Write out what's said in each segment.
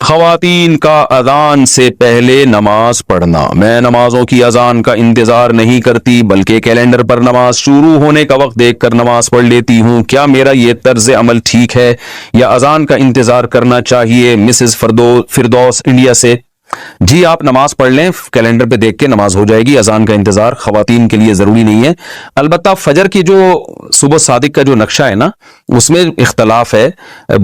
خواتین کا اذان سے پہلے نماز پڑھنا۔ میں نمازوں کی اذان کا انتظار نہیں کرتی بلکہ کیلنڈر پر نماز شروع ہونے کا وقت دیکھ کر نماز پڑھ لیتی ہوں۔ کیا میرا یہ طرز عمل ٹھیک ہے یا اذان کا انتظار کرنا چاہیے؟ مسز فردوس انڈیا سے۔ جی آپ نماز پڑھ لیں، کیلنڈر پہ دیکھ کے نماز ہو جائے گی۔ اذان کا انتظار خواتین کے لیے ضروری نہیں ہے۔ البتہ فجر کی جو صبح صادق کا جو نقشہ ہے نا، اس میں اختلاف ہے۔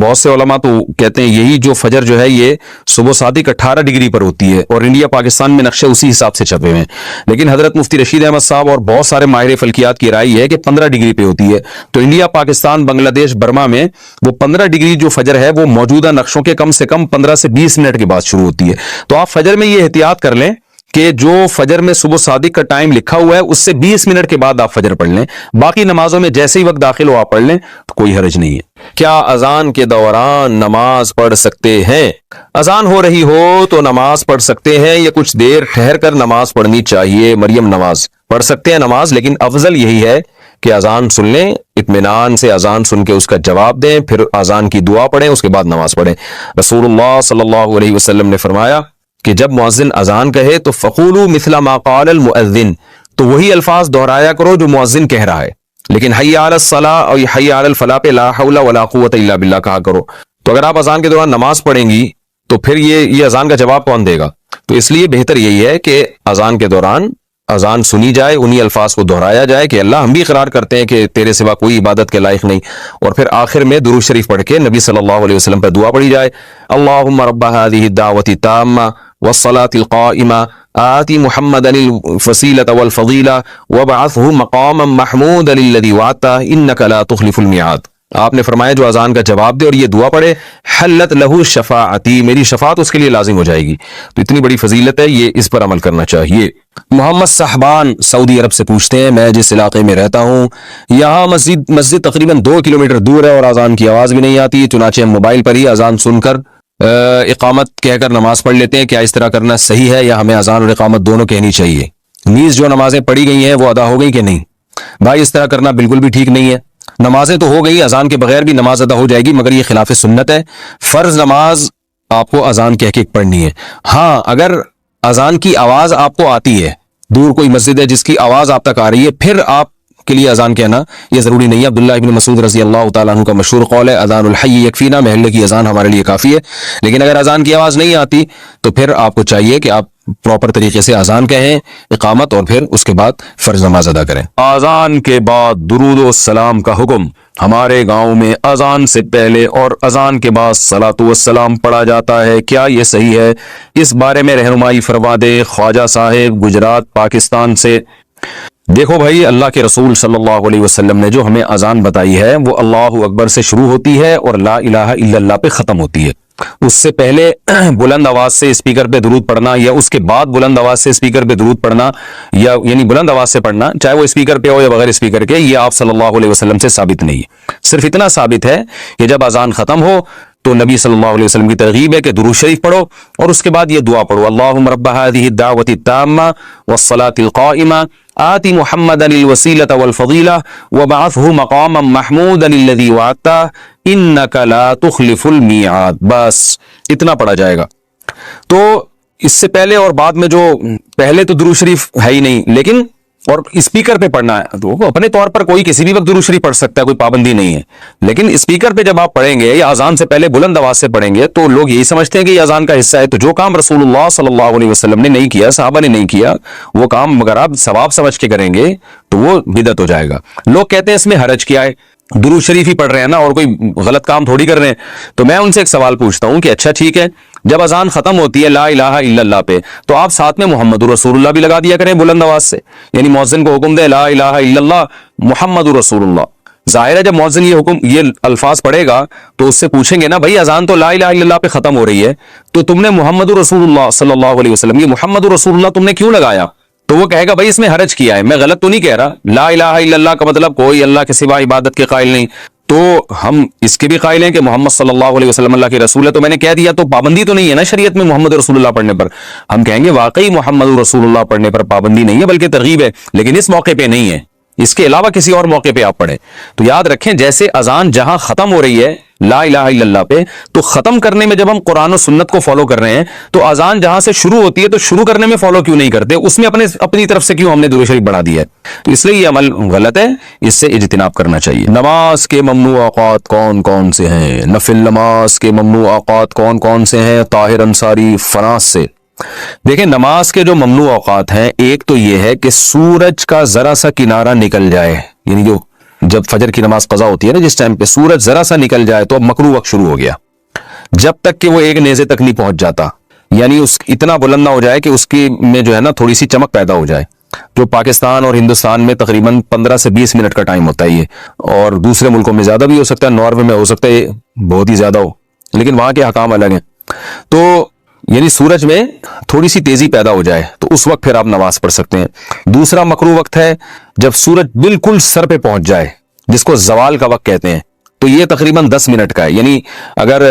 بہت سے علماء تو کہتے ہیں یہی جو فجر جو ہے یہ صبح صادق 18 ڈگری پر ہوتی ہے، اور انڈیا پاکستان میں نقشے اسی حساب سے چھپے ہوئے ہیں۔ لیکن حضرت مفتی رشید احمد صاحب اور بہت سارے ماہر فلکیات کی رائے ہے کہ 15 ڈگری پہ ہوتی ہے۔ تو انڈیا، پاکستان، بنگلہ دیش، برما میں وہ 15 ڈگری جو فجر ہے وہ موجودہ نقشوں کے کم سے کم 15 سے 20 منٹ کے بعد شروع ہوتی ہے۔ تو آپ فجر میں یہ احتیاط کر لیں کہ جو فجر میں صبح صادق کا ٹائم لکھا ہوا ہے اس سے 20 منٹ کے بعد آپ فجر پڑھ لیں۔ باقی نمازوں میں جیسے ہی وقت داخل ہو آپ پڑھ لیں تو کوئی حرج نہیں ہے۔ کیا اذان کے دوران نماز پڑھ سکتے ہیں؟ اذان ہو رہی ہو تو نماز پڑھ سکتے ہیں یا کچھ دیر ٹھہر کر نماز پڑھنی چاہیے؟ مریم نواز۔ پڑھ سکتے ہیں نماز، لیکن افضل یہی ہے کہ اذان سن لیں، اطمینان سے اذان سن کے اس کا جواب دیں، پھر اذان کی دعا پڑھیں، اس کے بعد نماز پڑھیں۔ رسول اللہ صلی اللہ علیہ وسلم نے فرمایا کہ جب مؤذن اذان کہے تو فقولوا مثل ما قال المؤذن، تو وہی الفاظ دہرایا کرو جو مؤذن کہہ رہا ہے، لیکن حی علی الصلاۃ اور حی علی الفلاح پہ لا حول ولا قوت الا باللہ کہا کرو۔ تو اگر آپ اذان کے دوران نماز پڑھیں گی تو پھر یہ اذان کا جواب کون دے گا؟ تو اس لیے بہتر یہی ہے کہ اذان کے دوران اذان سنی جائے، انہی الفاظ کو دہرایا جائے کہ اللہ ہم بھی اقرار کرتے ہیں کہ تیرے سوا کوئی عبادت کے لائق نہیں، اور پھر آخر میں درود شریف پڑھ کے نبی صلی اللہ علیہ وسلم پر دعا پڑھی جائے۔ اللہم رب هذه الدعوة التامة والصلاة القائمة آت محمدا الوسیلة والفضیلة وابعثه مقاما محمودا الذی وعدته انک لا تخلف الميعاد۔ آپ نے فرمایا جو اذان کا جواب دے اور یہ دعا پڑھے، حلت لہ شفاعتی، میری شفاعت اس کے لیے لازم ہو جائے گی۔ تو اتنی بڑی فضیلت ہے، یہ اس پر عمل کرنا چاہیے۔ محمد صاحبان سعودی عرب سے پوچھتے ہیں، میں جس علاقے میں رہتا ہوں یہاں مسجد تقریباً 2 کلومیٹر دور ہے اور اذان کی آواز بھی نہیں آتی، چنانچہ ہم موبائل پر ہی اذان سن کر اقامت کہہ کر نماز پڑھ لیتے ہیں۔ کیا اس طرح کرنا صحیح ہے یا ہمیں اذان اور اقامت دونوں کہنی چاہیے؟ نیز جو نمازیں پڑھی گئی ہیں وہ ادا ہو گئی کہ نہیں؟ بھائی اس طرح کرنا بالکل بھی ٹھیک نہیں ہے۔ نمازیں تو ہو گئی، اذان کے بغیر بھی نماز ادا ہو جائے گی، مگر یہ خلاف سنت ہے۔ فرض نماز آپ کو اذان کہہ کے پڑھنی ہے۔ ہاں اگر اذان کی آواز آپ کو آتی ہے، دور کوئی مسجد ہے جس کی آواز آپ تک آ رہی ہے، پھر آپ کے لیے اذان کہنا یہ ضروری نہیں ہے۔ عبداللہ ابن مسعود رضی اللہ تعالیٰ عنہ کا مشہور قول ہے، اذان الحی یکفینا، محلے کی اذان ہمارے لیے کافی ہے۔ لیکن اگر اذان کی آواز نہیں آتی تو پھر آپ کو چاہیے کہ آپ پراپر طریقے سے اذان کہیں، اقامت، اور پھر اس کے بعد فرض نماز ادا کریں۔ اذان کے بعد درود و سلام کا حکم۔ ہمارے گاؤں میں اذان سے پہلے اور اذان کے بعد صلاۃ و سلام پڑھا جاتا ہے، کیا یہ صحیح ہے؟ اس بارے میں رہنمائی فرما دے۔ خواجہ صاحب گجرات پاکستان سے۔ دیکھو بھائی، اللہ کے رسول صلی اللہ علیہ وسلم نے جو ہمیں اذان بتائی ہے وہ اللہ اکبر سے شروع ہوتی ہے اور لا الہ الا اللہ پہ ختم ہوتی ہے۔ اس سے پہلے بلند آواز سے اسپیکر پہ درود پڑھنا یا اس کے بعد بلند آواز سے اسپیکر پہ درود پڑھنا، یا یعنی بلند آواز سے پڑھنا چاہے وہ اسپیکر پہ ہو یا بغیر اسپیکر کے، یہ آپ صلی اللہ علیہ وسلم سے ثابت نہیں ہے۔ صرف اتنا ثابت ہے کہ جب اذان ختم ہو تو نبی صلی اللہ علیہ وسلم کی ترغیب ہے کہ درود شریف پڑھو اور اس کے بعد یہ دعا پڑھو، اللہم رب هذه الدعوة التامة والصلاة القائمة آت محمدا الوسیلة والفضیلة وابعثه مقاما محمودا الذی وعدته انک لا تخلف الميعاد۔ بس اتنا پڑھا جائے گا۔ تو اس سے پہلے اور بعد میں جو پہلے تو درود شریف ہے ہی نہیں، لیکن اور اسپیکر پہ پڑھنا ہے تو اپنے طور پر کوئی کسی بھی وقت درود شریف پڑھ سکتا ہے، کوئی پابندی نہیں ہے۔ لیکن اسپیکر پہ جب آپ پڑھیں گے یا اذان سے پہلے بلند آواز سے پڑھیں گے تو لوگ یہی سمجھتے ہیں کہ یہ اذان کا حصہ ہے۔ تو جو کام رسول اللہ صلی اللہ علیہ وسلم نے نہیں کیا، صحابہ نے نہیں کیا، وہ کام اگر آپ ثواب سمجھ کے کریں گے تو وہ بدعت ہو جائے گا۔ لوگ کہتے ہیں اس میں حرج کیا ہے، درود شریف ہی پڑھ رہے ہیں نا اور کوئی غلط کام تھوڑی کر رہے ہیں۔ تو میں ان سے ایک سوال پوچھتا ہوں کہ اچھا ٹھیک ہے، جب اذان ختم ہوتی ہے لا الہ الا اللہ پہ تو آپ ساتھ میں محمد رسول اللہ بھی لگا دیا کریں بلند آواز سے، یعنی مؤذن کو حکم دے لا الہ الا اللہ محمد رسول اللہ۔ ظاہر ہے جب مؤذن یہ الفاظ پڑھے گا تو اس سے پوچھیں گے نا بھائی اذان تو لا الہ الا اللہ پہ ختم ہو رہی ہے، تو تم نے محمد رسول اللہ صلی اللہ علیہ وسلم، یہ محمد رسول اللہ تم نے کیوں لگایا؟ تو وہ کہے گا بھائی اس میں حرج کیا ہے، میں غلط تو نہیں کہہ رہا، لا الہ الا اللہ کا مطلب کوئی اللہ کے سوا عبادت کے قائل نہیں، تو ہم اس کے بھی قائل ہیں کہ محمد صلی اللہ علیہ وسلم اللہ کے رسول ہے، تو میں نے کہہ دیا تو پابندی تو نہیں ہے نا شریعت میں محمد رسول اللہ پڑھنے پر۔ ہم کہیں گے واقعی محمد رسول اللہ پڑھنے پر پابندی نہیں ہے بلکہ ترغیب ہے، لیکن اس موقع پہ نہیں ہے، اس کے علاوہ کسی اور موقع پہ آپ پڑھیں۔ تو یاد رکھیں جیسے اذان جہاں ختم ہو رہی ہے لا الہ الا اللہ پہ، تو ختم کرنے میں جب ہم قرآن و سنت کو فالو کر رہے ہیں تو اذان جہاں سے شروع ہوتی ہے تو شروع کرنے میں فالو کیوں نہیں کرتے؟ اس میں اپنی طرف سے کیوں ہم نے درود شریف بڑھا دیا ہے؟ تو اس لیے یہ عمل غلط ہے، اس سے اجتناب کرنا چاہیے۔ نماز کے ممنوع اوقات کون کون سے ہیں؟ نفل نماز کے ممنوع اوقات کون کون سے ہیں؟ طاہر انصاری فراس سے۔ دیکھیں نماز کے جو ممنوع اوقات ہیں، ایک تو یہ ہے کہ سورج کا ذرا سا کنارہ نکل جائے، یعنی جب فجر کی نماز قضا ہوتی ہے نا، جس ٹائم پہ سورج ذرا سا نکل جائے تو اب مکروہ وقت شروع ہو گیا، جب تک کہ وہ ایک نیزے تک نہیں پہنچ جاتا، یعنی اس اتنا بلند نہ ہو جائے کہ اس کی میں جو ہے نا تھوڑی سی چمک پیدا ہو جائے، جو پاکستان اور ہندوستان میں تقریباً 15 سے 20 منٹ کا ٹائم ہوتا ہے یہ، اور دوسرے ملکوں میں زیادہ بھی ہو سکتا ہے، ناروے میں ہو سکتا ہے بہت ہی زیادہ ہو، لیکن وہاں کے حکام الگ ہیں۔ تو یعنی سورج میں تھوڑی سی تیزی پیدا ہو جائے تو اس وقت پھر آپ نماز پڑھ سکتے ہیں۔ دوسرا مکروہ وقت ہے جب سورج بالکل سر پہ پہنچ جائے، جس کو زوال کا وقت کہتے ہیں، تو یہ تقریباً 10 منٹ کا ہے، یعنی اگر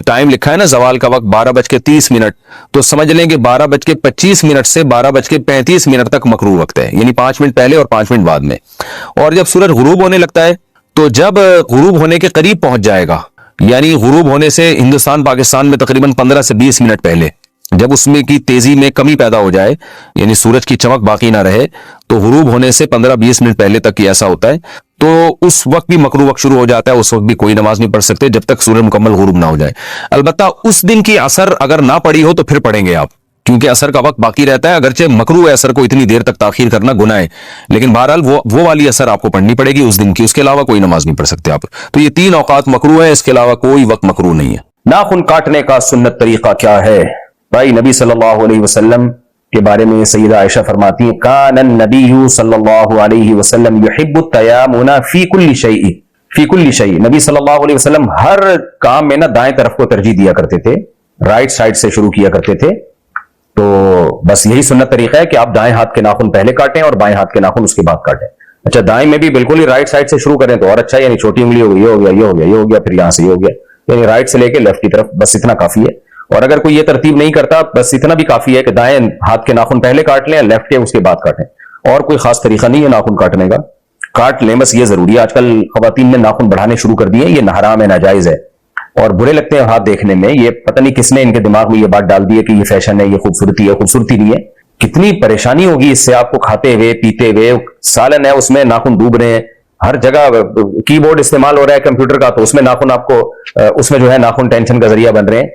ٹائم لکھا ہے نا زوال کا وقت 12:30 تو سمجھ لیں کہ 12:25 سے 12:35 تک مکروہ وقت ہے، یعنی 5 منٹ پہلے اور 5 منٹ بعد میں۔ اور جب سورج غروب ہونے لگتا ہے تو جب غروب ہونے کے قریب پہنچ جائے گا، یعنی غروب ہونے سے ہندوستان پاکستان میں تقریباً 15 سے 20 منٹ پہلے، جب اس میں کی تیزی میں کمی پیدا ہو جائے، یعنی سورج کی چمک باقی نہ رہے، تو غروب ہونے سے 15-20 منٹ پہلے تک یہ ایسا ہوتا ہے، تو اس وقت بھی مکروہ وقت شروع ہو جاتا ہے، اس وقت بھی کوئی نماز نہیں پڑھ سکتے جب تک سورج مکمل غروب نہ ہو جائے۔ البتہ اس دن کی عصر اگر نہ پڑی ہو تو پھر پڑھیں گے آپ، کیونکہ عصر کا وقت باقی رہتا ہے، اگرچہ مکروہ ہے عصر کو اتنی دیر تک تاخیر کرنا گناہ ہے، لیکن بہرحال وہ والی عصر آپ کو پڑھنی پڑے گی اس دن کی، اس کے علاوہ کوئی نماز نہیں پڑھ سکتے آپ۔ تو یہ 3 اوقات مکروہ ہیں، اس کے علاوہ کوئی وقت مکروہ نہیں ہے۔ ناخن کاٹنے کا سنت طریقہ کیا ہے؟ بھائی نبی صلی اللہ علیہ وسلم کے بارے میں سیدہ عائشہ فرماتی ہیں، کان النبی صلی اللہ علیہ وسلم یحب التیامن فی کل شیء، نبی صلی اللہ علیہ وسلم ہر کام میں نا دائیں طرف کو ترجیح دیا کرتے تھے، رائٹ سائڈ سے شروع کیا کرتے تھے۔ تو بس یہی سنت طریقہ ہے کہ آپ دائیں ہاتھ کے ناخن پہلے کاٹیں اور بائیں ہاتھ کے ناخن اس کے بعد کاٹیں۔ اچھا دائیں میں بھی بالکل ہی رائٹ سائڈ سے شروع کریں تو اور اچھا، یعنی چھوٹی انگلی ہو گئی، یہ ہو گیا، یہ ہو گیا، یہ ہو گیا، پھر یہاں سے یہ ہو گیا، یعنی رائٹ سے لے کے لیفٹ کی طرف، بس اتنا کافی ہے۔ اور اگر کوئی یہ ترتیب نہیں کرتا، بس اتنا بھی کافی ہے کہ دائیں ہاتھ کے ناخن پہلے کاٹ لیں، لیفٹ کے اس کے بعد کاٹیں، اور کوئی خاص طریقہ نہیں ہے ناخن کاٹنے کا، کاٹ لیں بس، یہ ضروری ہے۔ آج کل خواتین نے ناخن بڑھانے شروع کر دیے، یہ حرام ہے، ناجائز ہے، اور برے لگتے ہیں ہاتھ دیکھنے میں۔ یہ پتہ نہیں کس نے ان کے دماغ میں یہ بات ڈال دی ہے کہ یہ فیشن ہے، یہ خوبصورتی ہے، خوبصورتی نہیں ہے۔ کتنی پریشانی ہوگی اس سے آپ کو، کھاتے ہوئے پیتے ہوئے، سالن ہے اس میں ناخن ڈوب رہے ہیں، ہر جگہ کی بورڈ استعمال ہو رہا ہے کمپیوٹر کا، تو اس میں ناخن آپ کو، اس میں جو ہے ناخن ٹینشن کا ذریعہ بن رہے ہیں۔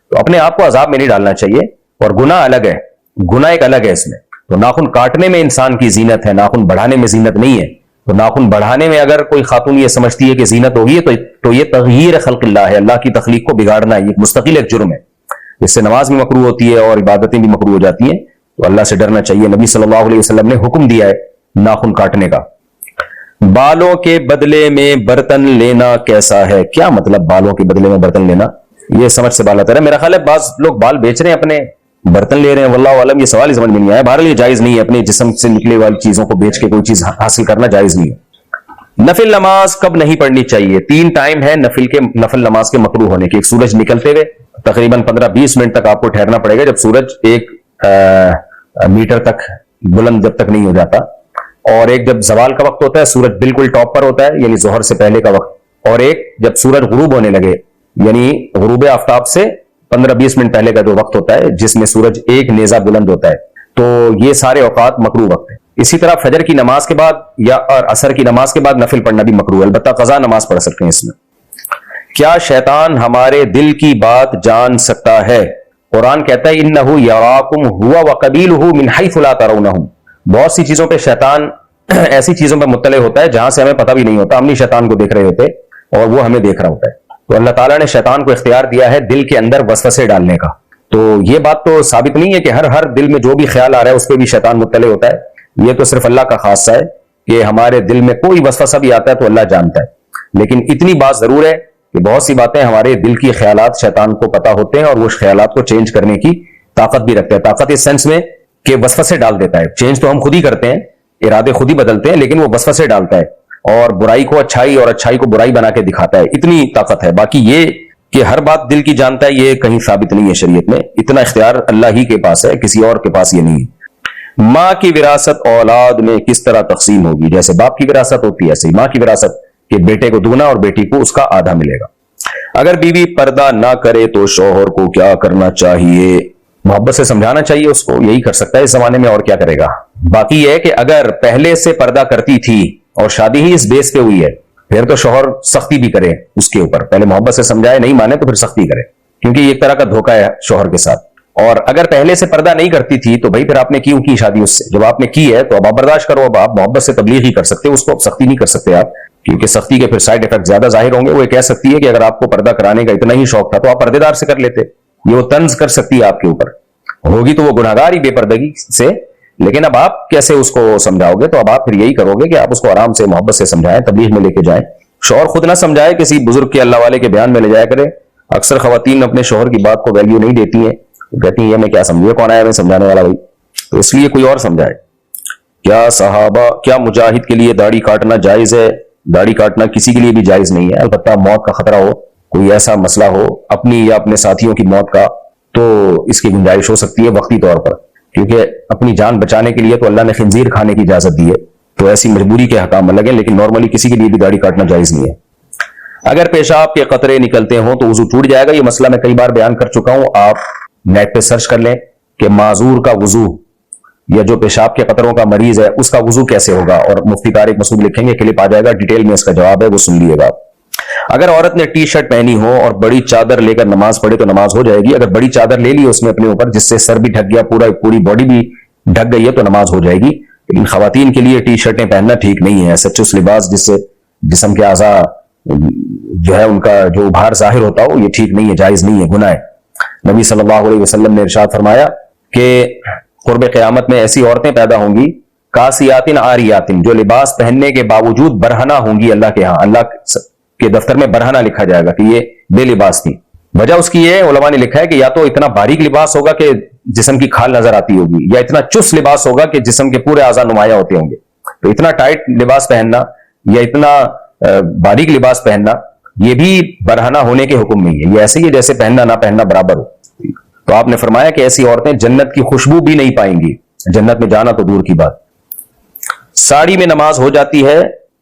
تو اپنے آپ کو عذاب میں نہیں ڈالنا چاہیے، اور گناہ الگ ہے، گناہ ایک الگ ہے اس میں۔ تو ناخن کاٹنے میں انسان کی زینت ہے، ناخن بڑھانے میں زینت نہیں ہے۔ تو ناخن بڑھانے میں اگر کوئی خاتون یہ سمجھتی ہے کہ زینت ہوگی تو یہ تغییر خلق اللہ ہے، اللہ کی تخلیق کو بگاڑنا ہے، یہ مستقل ایک جرم ہے، اس سے نماز بھی مکروہ ہوتی ہے اور عبادتیں بھی مکروہ ہو جاتی ہیں۔ تو اللہ سے ڈرنا چاہیے۔ نبی صلی اللہ علیہ وسلم نے حکم دیا ہے ناخن کاٹنے کا۔ بالوں کے بدلے میں برتن لینا کیسا ہے؟ کیا مطلب بالوں کے بدلے میں برتن لینا؟ یہ سمجھ سے بالا تر ہے، میرا خیال ہے بعض لوگ بال بیچ رہے ہیں، اپنے برتن لے رہے ہیں، واللہ عالم یہ سوال ہی سمجھ میں نہیں آیا۔ بہرحال یہ جائز نہیں ہے، اپنے جسم سے نکلے والی چیزوں کو بیچ کے کوئی چیز حاصل کرنا جائز نہیں ہے۔ نفل نماز کب نہیں پڑھنی چاہیے؟ 3 ٹائم ہے نفل نماز کے مکروہ ہونے کے۔ ایک سورج نکلتے ہوئے تقریباً 15-20 منٹ تک آپ کو ٹھہرنا پڑے گا، جب سورج 1 میٹر تک بلند جب تک نہیں ہو جاتا، اور ایک جب زوال کا وقت ہوتا ہے، سورج بالکل ٹاپ پر ہوتا ہے، یعنی ظہر سے پہلے کا وقت، اور ایک جب سورج غروب ہونے لگے، یعنی غروب آفتاب سے 15-20 منٹ پہلے کا جو وقت ہوتا ہے، جس میں سورج 1 نیزہ بلند ہوتا ہے۔ تو یہ سارے اوقات مکروہ وقت ہیں۔ اسی طرح فجر کی نماز کے بعد یا اور عصر کی نماز کے بعد نفل پڑھنا بھی مکروہ ہے، البتہ قضا نماز پڑھ سکتے ہیں اس میں۔ کیا شیطان ہمارے دل کی بات جان سکتا ہے؟ قرآن کہتا ہے انہ یراکم ہوا وقبیلہ من حیث لا ترونہم۔ بہت سی چیزوں پہ شیطان ایسی چیزوں پہ مطلع ہوتا ہے جہاں سے ہمیں پتہ بھی نہیں ہوتا، ہم نہیں شیطان کو دیکھ رہے ہوتے اور وہ ہمیں دیکھ رہا ہوتا ہے۔ تو اللہ تعالیٰ نے شیطان کو اختیار دیا ہے دل کے اندر وسوسے ڈالنے کا۔ تو یہ بات تو ثابت نہیں ہے کہ ہر دل میں جو بھی خیال آ رہا ہے اس پہ بھی شیطان مطلع ہوتا ہے، یہ تو صرف اللہ کا خاصہ ہے کہ ہمارے دل میں کوئی وسوسہ بھی آتا ہے تو اللہ جانتا ہے۔ لیکن اتنی بات ضرور ہے کہ بہت سی باتیں ہمارے دل کی خیالات شیطان کو پتہ ہوتے ہیں، اور وہ خیالات کو چینج کرنے کی طاقت بھی رکھتے ہیں۔ طاقت اس سینس میں کہ وسوسے ڈال دیتا ہے، چینج تو ہم خود ہی کرتے ہیں، ارادے خود ہی بدلتے ہیں، لیکن وہ وسوسے ڈالتا ہے اور برائی کو اچھائی اور اچھائی کو برائی بنا کے دکھاتا ہے، اتنی طاقت ہے۔ باقی یہ کہ ہر بات دل کی جانتا ہے یہ کہیں ثابت نہیں ہے شریعت میں، اتنا اختیار اللہ ہی کے پاس ہے، کسی اور کے پاس یہ نہیں ہے۔ ماں کی وراثت اولاد میں کس طرح تقسیم ہوگی؟ جیسے باپ کی وراثت ہوتی ہے ایسے ہی ماں کی وراثت، کہ بیٹے کو دگنا اور بیٹی کو اس کا آدھا ملے گا۔ اگر بیوی پردہ نہ کرے تو شوہر کو کیا کرنا چاہیے؟ محبت سے سمجھانا چاہیے اس کو، یہی کر سکتا ہے اس زمانے میں، اور کیا کرے گا؟ باقی یہ ہے کہ اگر پہلے سے پردہ کرتی تھی اور شادی ہی اس بیس پہ ہوئی ہے، پھر تو شوہر سختی بھی کرے اس کے اوپر، پہلے محبت سے سمجھائے، نہیں مانے تو پھر سختی کرے، کیونکہ یہ ایک طرح کا دھوکہ ہے شوہر کے ساتھ۔ اور اگر پہلے سے پردہ نہیں کرتی تھی تو بھائی پھر آپ نے کیوں کی شادی اس سے؟ جب آپ نے کی ہے تو اب آپ برداشت کرو، اب آپ محبت سے تبلیغ ہی کر سکتے ہو اس کو، سختی نہیں کر سکتے آپ، کیونکہ سختی کے پھر سائیڈ افیکٹ زیادہ ظاہر ہوں گے۔ وہ کہہ سکتی ہے کہ اگر آپ کو پردہ کرانے کا اتنا ہی شوق تھا تو آپ پردے دار سے کر لیتے، یہ وہ طنز کر سکتی ہے آپ کے اوپر، ہوگی تو وہ گناہگار ہی بے پردگی سے، لیکن اب آپ کیسے اس کو سمجھاؤ گے؟ تو اب آپ پھر یہی کرو گے کہ آپ اس کو آرام سے محبت سے سمجھائیں، تبلیغ میں لے کے جائیں، شوہر خود نہ سمجھائے، کسی بزرگ کے اللہ والے کے بیان میں لے جایا کرے۔ اکثر خواتین اپنے شوہر کی بات کو ویلیو نہیں دیتی ہیں، کہتی ہیں یہ میں کیا سمجھوں، کون آیا میں سمجھانے والا بھائی، تو اس لیے کوئی اور سمجھائے۔ کیا مجاہد کے لیے داڑھی کاٹنا جائز ہے؟ داڑھی کاٹنا کسی کے لیے بھی جائز نہیں ہے، البتہ موت کا خطرہ ہو، کوئی ایسا مسئلہ ہو اپنی یا اپنے ساتھیوں کی موت کا، تو اس کی گنجائش ہو سکتی ہے وقتی طور پر، کیونکہ اپنی جان بچانے کے لیے تو اللہ نے خنزیر کھانے کی اجازت دی ہے، تو ایسی مجبوری کے حکام لگیں، لیکن نارملی کسی کے لیے بھی داڑھی کاٹنا جائز نہیں ہے۔ اگر پیشاب کے قطرے نکلتے ہوں تو وضو ٹوٹ جائے گا، یہ مسئلہ میں کئی بار بیان کر چکا ہوں، آپ نیٹ پہ سرچ کر لیں کہ معذور کا وضو یا جو پیشاب کے قطروں کا مریض ہے اس کا وضو کیسے ہوگا، اور مفتی طارق مسعود لکھیں گے، کلپ آ جائے گا، ڈیٹیل میں اس کا جواب ہے، وہ سن لیے گا۔ اگر عورت نے ٹی شرٹ پہنی ہو اور بڑی چادر لے کر نماز پڑھے تو نماز ہو جائے گی؟ اگر بڑی چادر لے لی اس نے اپنے اوپر جس سے سر بھی ڈھک گیا، پوری باڈی بھی ڈھک گئی ہے، تو نماز ہو جائے گی، لیکن خواتین کے لیے ٹی شرٹیں پہننا ٹھیک نہیں ہے، سچوس لباس جس سے جسم کے اعضاء جو ہے ان کا جو ابھار ظاہر ہوتا ہو، یہ ٹھیک نہیں ہے، جائز نہیں ہے، گناہ ہے۔ نبی صلی اللہ علیہ وسلم نے ارشاد فرمایا کہ قرب قیامت میں ایسی عورتیں پیدا ہوں گی کاسیاتن عاریاتن، جو لباس پہننے کے باوجود برہنہ ہوں گی اللہ کے ہاں، اللہ کے دفتر میں برہنہ لکھا جائے گا کہ یہ بے لباس تھی۔ وجہ اس کی یہ علماء نے لکھا ہے کہ یا تو اتنا باریک لباس ہوگا کہ جسم کی کھال نظر آتی ہوگی، یا اتنا چست لباس ہوگا کہ جسم کے پورے اعضاء نمایاں ہوتے ہوں گے، تو اتنا ٹائٹ لباس پہننا یا اتنا باریک لباس پہننا یہ بھی برہنہ ہونے کے حکم نہیں ہے، یہ ایسے ہی جیسے پہننا نہ پہننا برابر ہو۔ تو آپ نے فرمایا کہ ایسی عورتیں جنت کی خوشبو بھی نہیں پائیں گی، جنت میں جانا تو دور کی بات۔ ساڑی میں نماز ہو جاتی ہے؟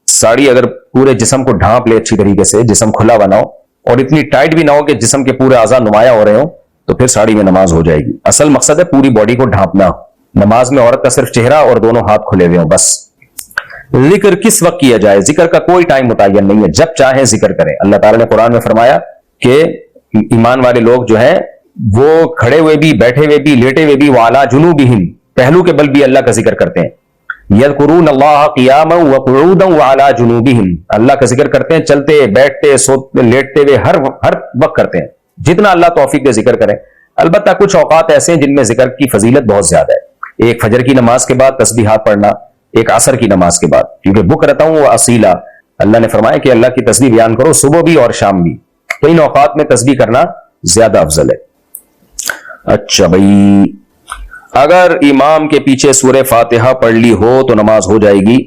ساڑی اگر پورے جسم کو ڈھانپ لے اچھی طریقے سے، جسم کھلا بناؤ اور اتنی ٹائٹ بھی نہ ہو کہ جسم کے پورے اعضاء نمایاں ہو رہے ہوں، تو پھر ساڑی میں نماز ہو جائے گی۔ اصل مقصد ہے پوری باڈی کو ڈھانپنا، نماز میں عورت کا صرف چہرہ اور دونوں ہاتھ کھلے ہوئے ہوں بس۔ ذکر کس وقت کیا جائے؟ ذکر کا کوئی ٹائم متعین نہیں ہے، جب چاہیں ذکر کریں۔ اللہ تعالیٰ نے قرآن میں فرمایا کہ ایمان والے لوگ جو ہیں وہ کھڑے ہوئے بھی، بیٹھے ہوئے بھی، لیٹے ہوئے بھی، وعلی جنوبہم، پہلو کے بل بھی اللہ کا ذکر کرتے ہیں، یذکرون اللہ قیاما وقعودا وعلی جنوبہم، اللہ کا ذکر کرتے ہیں چلتے بیٹھتے سوتے لیٹتے ہوئے، ہر وقت کرتے ہیں، جتنا اللہ توفیق دے ذکر کریں۔ البتہ کچھ اوقات ایسے ہیں جن میں ذکر کی فضیلت بہت زیادہ ہے، ایک فجر کی نماز کے بعد تسبیحات پڑھنا، ایک عصر کی نماز کے بعد، کیونکہ بکرۃ و اصیلا، اللہ نے فرمایا کہ اللہ کی تسبیح بیان کرو صبح بھی اور شام بھی، تو ان اوقات میں تسبیح کرنا زیادہ افضل ہے۔ اچھا بھائی، اگر امام کے پیچھے سورہ فاتحہ پڑھ لی ہو تو نماز ہو جائے گی؟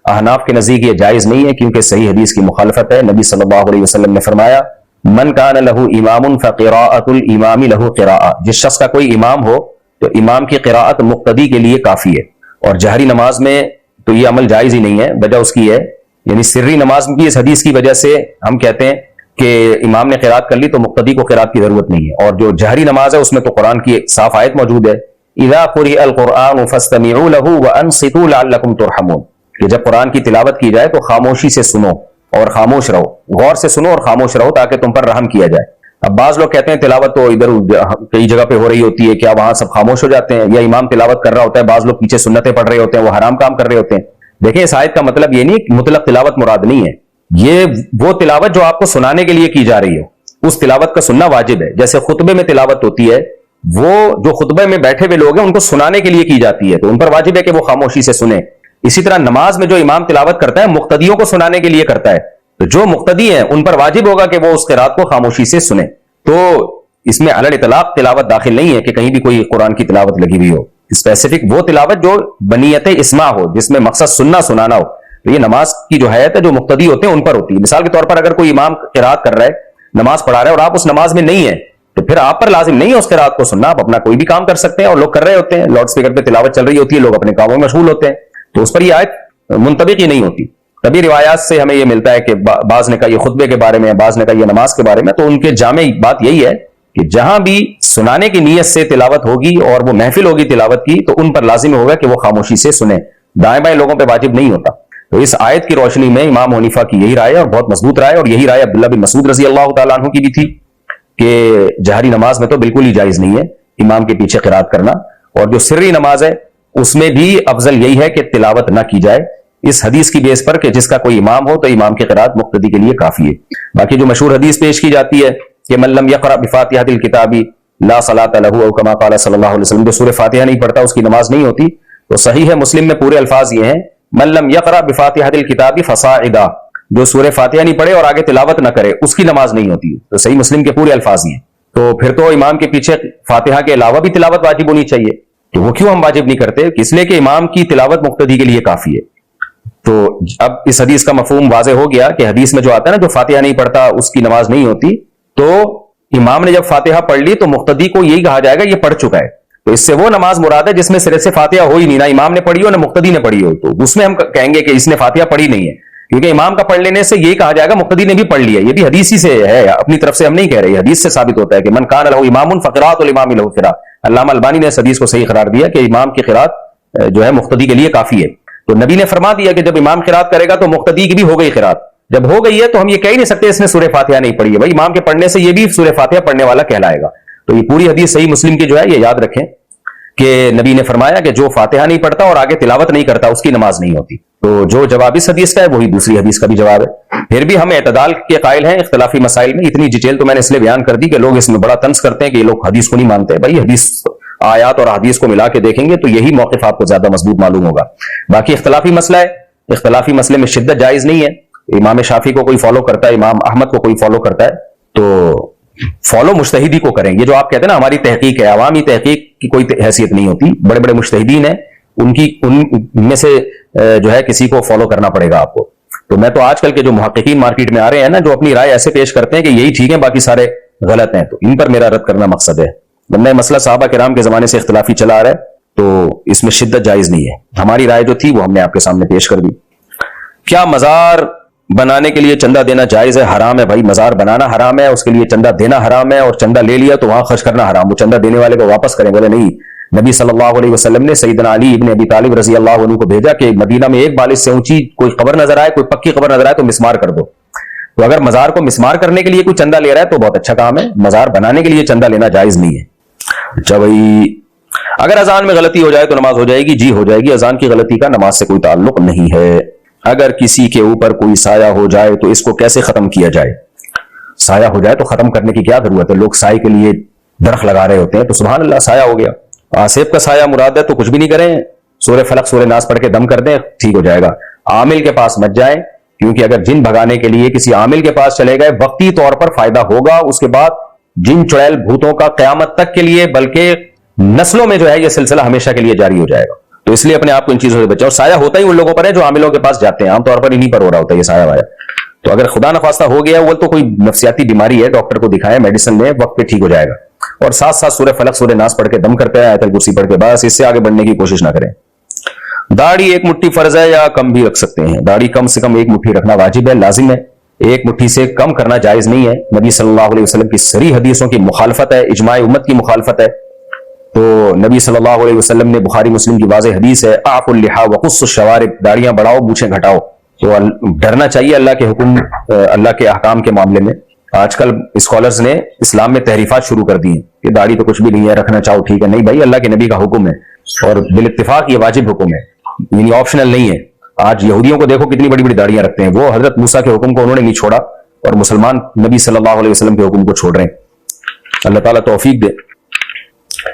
احناف کے نزدیک یہ جائز نہیں ہے، کیونکہ صحیح حدیث کی مخالفت ہے۔ نبی صلی اللہ علیہ وسلم نے فرمایا من کان لہ امام فقراءۃ الامام لہ قراءۃ، جس شخص کا کوئی امام ہو تو امام کی قراءت مقتدی کے لیے کافی ہے، اور جہری نماز میں تو یہ عمل جائز ہی نہیں ہے۔ وجہ اس کی ہے، یعنی سری نماز کی اس حدیث کی وجہ سے ہم کہتے ہیں کہ امام نے قراءت کر لی تو مقتدی کو قراءت کی ضرورت نہیں ہے، اور جو جہری نماز ہے اس میں تو قرآن کی صاف آیت موجود ہے، اذا قرئ القرآن فاستمعوا له وانصتوا لعلكم ترحمون، کہ جب قرآن کی تلاوت کی جائے تو خاموشی سے سنو اور خاموش رہو، غور سے سنو اور خاموش رہو تاکہ تم پر رحم کیا جائے۔ اب بعض لوگ کہتے ہیں تلاوت تو ادھر کئی جگہ پہ ہو رہی ہوتی ہے، کیا وہاں سب خاموش ہو جاتے ہیں؟ یا امام تلاوت کر رہا ہوتا ہے، بعض لوگ پیچھے سنتیں پڑھ رہے ہوتے ہیں، وہ حرام کام کر رہے ہوتے ہیں۔ دیکھیں اس آیت کا مطلب یہ نہیں کہ مطلق تلاوت مراد نہیں ہے، یہ وہ تلاوت جو آپ کو سنانے کے لیے کی جا رہی ہو، اس تلاوت کا سننا واجب ہے۔ جیسے خطبے میں تلاوت ہوتی ہے، وہ جو خطبے میں بیٹھے ہوئے لوگ ہیں ان کو سنانے کے لیے کی جاتی ہے، تو ان پر واجب ہے کہ وہ خاموشی سے سنیں۔ اسی طرح نماز میں جو امام تلاوت کرتا ہے مقتدیوں کو سنانے کے لیے کرتا ہے، تو جو مقتدی ہیں ان پر واجب ہوگا کہ وہ اس قرات کو خاموشی سے سنیں۔ تو اس میں علی الاطلاق تلاوت داخل نہیں ہے کہ کہیں بھی کوئی قرآن کی تلاوت لگی ہوئی ہو، اسپیسیفک وہ تلاوت جو بنیت اسماع ہو، جس میں مقصد سننا سنانا ہو، تو یہ نماز کی جو حیت ہے جو مقتدی ہوتے ہیں ان پر ہوتی ہے۔ مثال کے طور پر اگر کوئی امام قرات کر رہا ہے، نماز پڑھا رہا ہے، اور آپ اس نماز میں نہیں ہیں، تو پھر آپ پر لازم نہیں ہے اس قرات کو سننا، آپ اپنا کوئی بھی کام کر سکتے ہیں، اور لوگ کر رہے ہوتے ہیں، لاؤڈ اسپیکر پہ تلاوت چل رہی ہوتی ہے، لوگ اپنے کاموں میں مشغول ہوتے ہیں، تو اس پر یہ آیت منطبق ہی نہیں ہوتی۔ تبھی روایات سے ہمیں یہ ملتا ہے کہ بعض نے کہا یہ خطبے کے بارے میں، بعض نے کہا یہ نماز کے بارے میں، تو ان کے جامع بات یہی ہے کہ جہاں بھی سنانے کی نیت سے تلاوت ہوگی اور وہ محفل ہوگی تلاوت کی تو ان پر لازم ہوگا کہ وہ خاموشی سے سنیں، دائیں بائیں لوگوں پہ واجب نہیں ہوتا۔ تو اس آیت کی روشنی میں امام حنیفہ کی یہی رائے ہے، اور بہت مضبوط رائے، اور یہی رائے عبداللہ بن مسعود رضی اللہ تعالیٰ عنہ کی بھی تھی کہ جہری نماز میں تو بالکل ہی جائز نہیں ہے امام کے پیچھے قرات کرنا، اور جو سری نماز ہے اس میں بھی افضل یہی ہے کہ تلاوت نہ کی جائے، اس حدیث کی بیس پر کہ جس کا کوئی امام ہو تو امام کی قرات مقتدی کے لیے کافی ہے۔ باقی جو مشہور حدیث پیش کی جاتی ہے کہ من لم یقرأ بفاتحۃ الکتاب لا صلاۃ لہ او کما قال صلی اللہ علیہ وسلم، جو سورہ فاتحہ نہیں پڑھتا اس کی نماز نہیں ہوتی، تو صحیح ہے مسلم میں پورے الفاظ یہ ہیں من لم یقرأ بفاتحۃ الکتاب فصاعدا، جو سورہ فاتحہ نہیں پڑھے اور آگے تلاوت نہ کرے اس کی نماز نہیں ہوتی، تو صحیح مسلم کے پورے الفاظ یہ ہیں۔ تو پھر تو امام کے پیچھے فاتحہ کے علاوہ بھی تلاوت واجب ہونی چاہیے، کہ وہ کیوں ہم واجب نہیں کرتے؟ اس لیے کہ امام کی تلاوت مقتدی کے لیے کافی ہے۔ تو اب اس حدیث کا مفہوم واضح ہو گیا کہ حدیث میں جو آتا ہے نا جو فاتحہ نہیں پڑھتا اس کی نماز نہیں ہوتی، تو امام نے جب فاتحہ پڑھ لی تو مقتدی کو یہی کہا جائے گا یہ پڑھ چکا ہے، تو اس سے وہ نماز مراد ہے جس میں سرے سے فاتحہ ہو ہی نہیں، نہ امام نے پڑھی ہو نہ مقتدی نے پڑھی ہو، تو اس میں ہم کہیں گے کہ اس نے فاتحہ پڑھی نہیں ہے، کیونکہ امام کا پڑھ لینے سے یہی کہا جائے گا مقتدی نے بھی پڑھ لیا۔ یہ بھی حدیث ہی سے ہے، اپنی طرف سے ہم نہیں کہہ رہے، حدیث سے ثابت ہوتا ہے کہ من کان لہ امام فقراۃ الامام لہ قراءۃ۔ علامہ البانی نے اس حدیث کو صحیح قرار دیا کہ امام کی قرات جو ہے مقتدی کے لیے کافی ہے۔ تو نبی نے فرما دیا کہ جب امام قرات کرے گا تو مقتدی کی بھی ہو گئی قرات، جب ہو گئی ہے تو ہم یہ کہہ نہیں سکتے اس نے سورہ فاتحہ نہیں پڑھی ہے، بھائی امام کے پڑھنے سے یہ بھی سورہ فاتحہ پڑھنے والا کہلائے گا۔ تو یہ پوری حدیث صحیح مسلم کی جو ہے یہ یاد رکھیں کہ نبی نے فرمایا کہ جو فاتحہ نہیں پڑھتا اور آگے تلاوت نہیں کرتا اس کی نماز نہیں ہوتی۔ تو جو جواب اس حدیث کا ہے وہی دوسری حدیث کا بھی جواب ہے۔ پھر بھی ہم اعتدال کے قائل ہیں اختلافی مسائل میں، اتنی ڈیٹیل تو میں نے اس لیے بیان کر دی کہ لوگ اس میں بڑا طنز کرتے ہیں کہ یہ لوگ حدیث کو نہیں مانتے، بھائی حدیث آیات اور حدیث کو ملا کے دیکھیں گے تو یہی موقف آپ کو زیادہ مضبوط معلوم ہوگا۔ باقی اختلافی مسئلہ ہے، اختلافی مسئلے میں شدت جائز نہیں ہے، امام شافعی کو کوئی فالو کرتا ہے، امام احمد کو کوئی فالو کرتا ہے، تو فالو مجتہدی کو کریں۔ یہ جو آپ کہتے ہیں نا ہماری تحقیق ہے، عوامی تحقیق کی کوئی حیثیت نہیں ہوتی، بڑے بڑے مجتہدین ہیں ان میں سے جو ہے کسی کو فالو کرنا پڑے گا آپ کو۔ تو میں تو آج کل کے جو محققین مارکیٹ میں آ رہے ہیں نا جو اپنی رائے ایسے پیش کرتے ہیں کہ یہی ٹھیک ہے باقی سارے غلط ہیں، تو ان پر میرا رد کرنا مقصد ہے، ورنہ مسئلہ صحابہ کرام کے زمانے سے اختلافی چلا آ رہا ہے تو اس میں شدت جائز نہیں ہے۔ ہماری رائے جو تھی وہ ہم نے آپ کے سامنے پیش کر دی۔ کیا مزار بنانے کے لیے چندہ دینا جائز ہے؟ حرام ہے بھائی، مزار بنانا حرام ہے، اس کے لیے چندہ دینا حرام ہے، اور چندہ لے لیا تو وہاں خرچ کرنا حرام، وہ چندہ دینے والے کو واپس کریں۔ بولے نہیں، نبی صلی اللہ علیہ وسلم نے سیدنا علی ابن ابی طالب رضی اللہ عنہ کو بھیجا کہ مدینہ میں ایک بالش سے اونچی کوئی قبر نظر آئے، کوئی پکی قبر نظر آئے تو مسمار کر دو۔ تو اگر مزار کو مسمار کرنے کے لیے کوئی چندہ لے رہا ہے تو بہت اچھا کام ہے، مزار بنانے کے لیے چندہ لینا جائز نہیں ہے۔ اچھا بھائی، اگر اذان میں غلطی ہو جائے تو نماز ہو جائے گی؟ جی ہو جائے گی، اذان کی غلطی کا نماز سے کوئی تعلق نہیں ہے۔ اگر کسی کے اوپر کوئی سایہ ہو جائے تو اس کو کیسے ختم کیا جائے؟ سایہ ہو جائے تو ختم کرنے کی کیا ضرورت ہے؟ لوگ سائے کے لیے درخت لگا رہے ہوتے ہیں تو سبحان اللہ سایہ ہو گیا، آصف کا سایہ مراد ہے تو کچھ بھی نہیں کریں، سورہ فلق سورہ ناس پڑھ کے دم کر دیں، ٹھیک ہو جائے گا۔ عامل کے پاس مت جائیں، کیونکہ اگر جن بھگانے کے لیے کسی عامل کے پاس چلے گئے وقتی طور پر فائدہ ہوگا، اس کے بعد جن چڑیل بھوتوں کا قیامت تک کے لیے بلکہ نسلوں میں جو ہے یہ سلسلہ ہمیشہ کے لیے جاری ہو جائے گا۔ تو اس لیے اپنے آپ کو ان چیزوں سے بچاؤ۔ سایہ ہوتا ہی ان لوگوں پر ہے جو عاملوں کے پاس جاتے ہیں، عام طور پر انہیں پر ہو رہا ہوتا ہے یہ سایہ وایا۔ تو اگر خدا نخواستہ ہو گیا وہ تو کوئی نفسیاتی بیماری ہے، ڈاکٹر کو دکھائیں، میڈیسن لیں، وقت پہ ٹھیک ہو جائے گا۔ اور ساتھ ساتھ سورہ فلق سورہ ناس پڑھ کے دم کرتے ہیں، آیت الکرسی پڑھ کے، بس اس سے آگے بڑھنے کی کوشش نہ کریں۔ داڑھی ایک مٹھی فرض ہے یا کم بھی رکھ سکتے ہیں؟ داڑھی کم سے کم ایک مٹھی رکھنا واجب ہے، لازم ہے، ایک مٹھی سے کم کرنا جائز نہیں ہے۔ نبی صلی اللہ علیہ وسلم کی صریح حدیثوں کی مخالفت ہے، اجماع امت کی مخالفت ہے۔ تو نبی صلی اللہ علیہ وسلم نے بخاری مسلم کی واضح حدیث ہے اعفوا اللحى وقصوا الشوارب، داڑیاں بڑھاؤ مونچھیں گھٹاؤ۔ تو ڈرنا چاہیے اللہ کے حکم، اللہ کے احکام کے معاملے میں۔ آج کل اسکالرز نے اسلام میں تحریفات شروع کر دی ہیں کہ داڑھی تو کچھ بھی نہیں ہے، رکھنا چاہو ٹھیک ہے، نہیں بھائی اللہ کے نبی کا حکم ہے اور بالاتفاق یہ واجب حکم ہے، یعنی آپشنل نہیں ہے۔ آج یہودیوں کو دیکھو کتنی بڑی بڑی داڑیاں رکھتے ہیں، وہ حضرت موسیٰ کے حکم کو انہوں نے نہیں چھوڑا اور مسلمان نبی صلی اللہ علیہ وسلم کے حکم کو چھوڑ رہے ہیں۔ اللہ تعالیٰ توفیق دے۔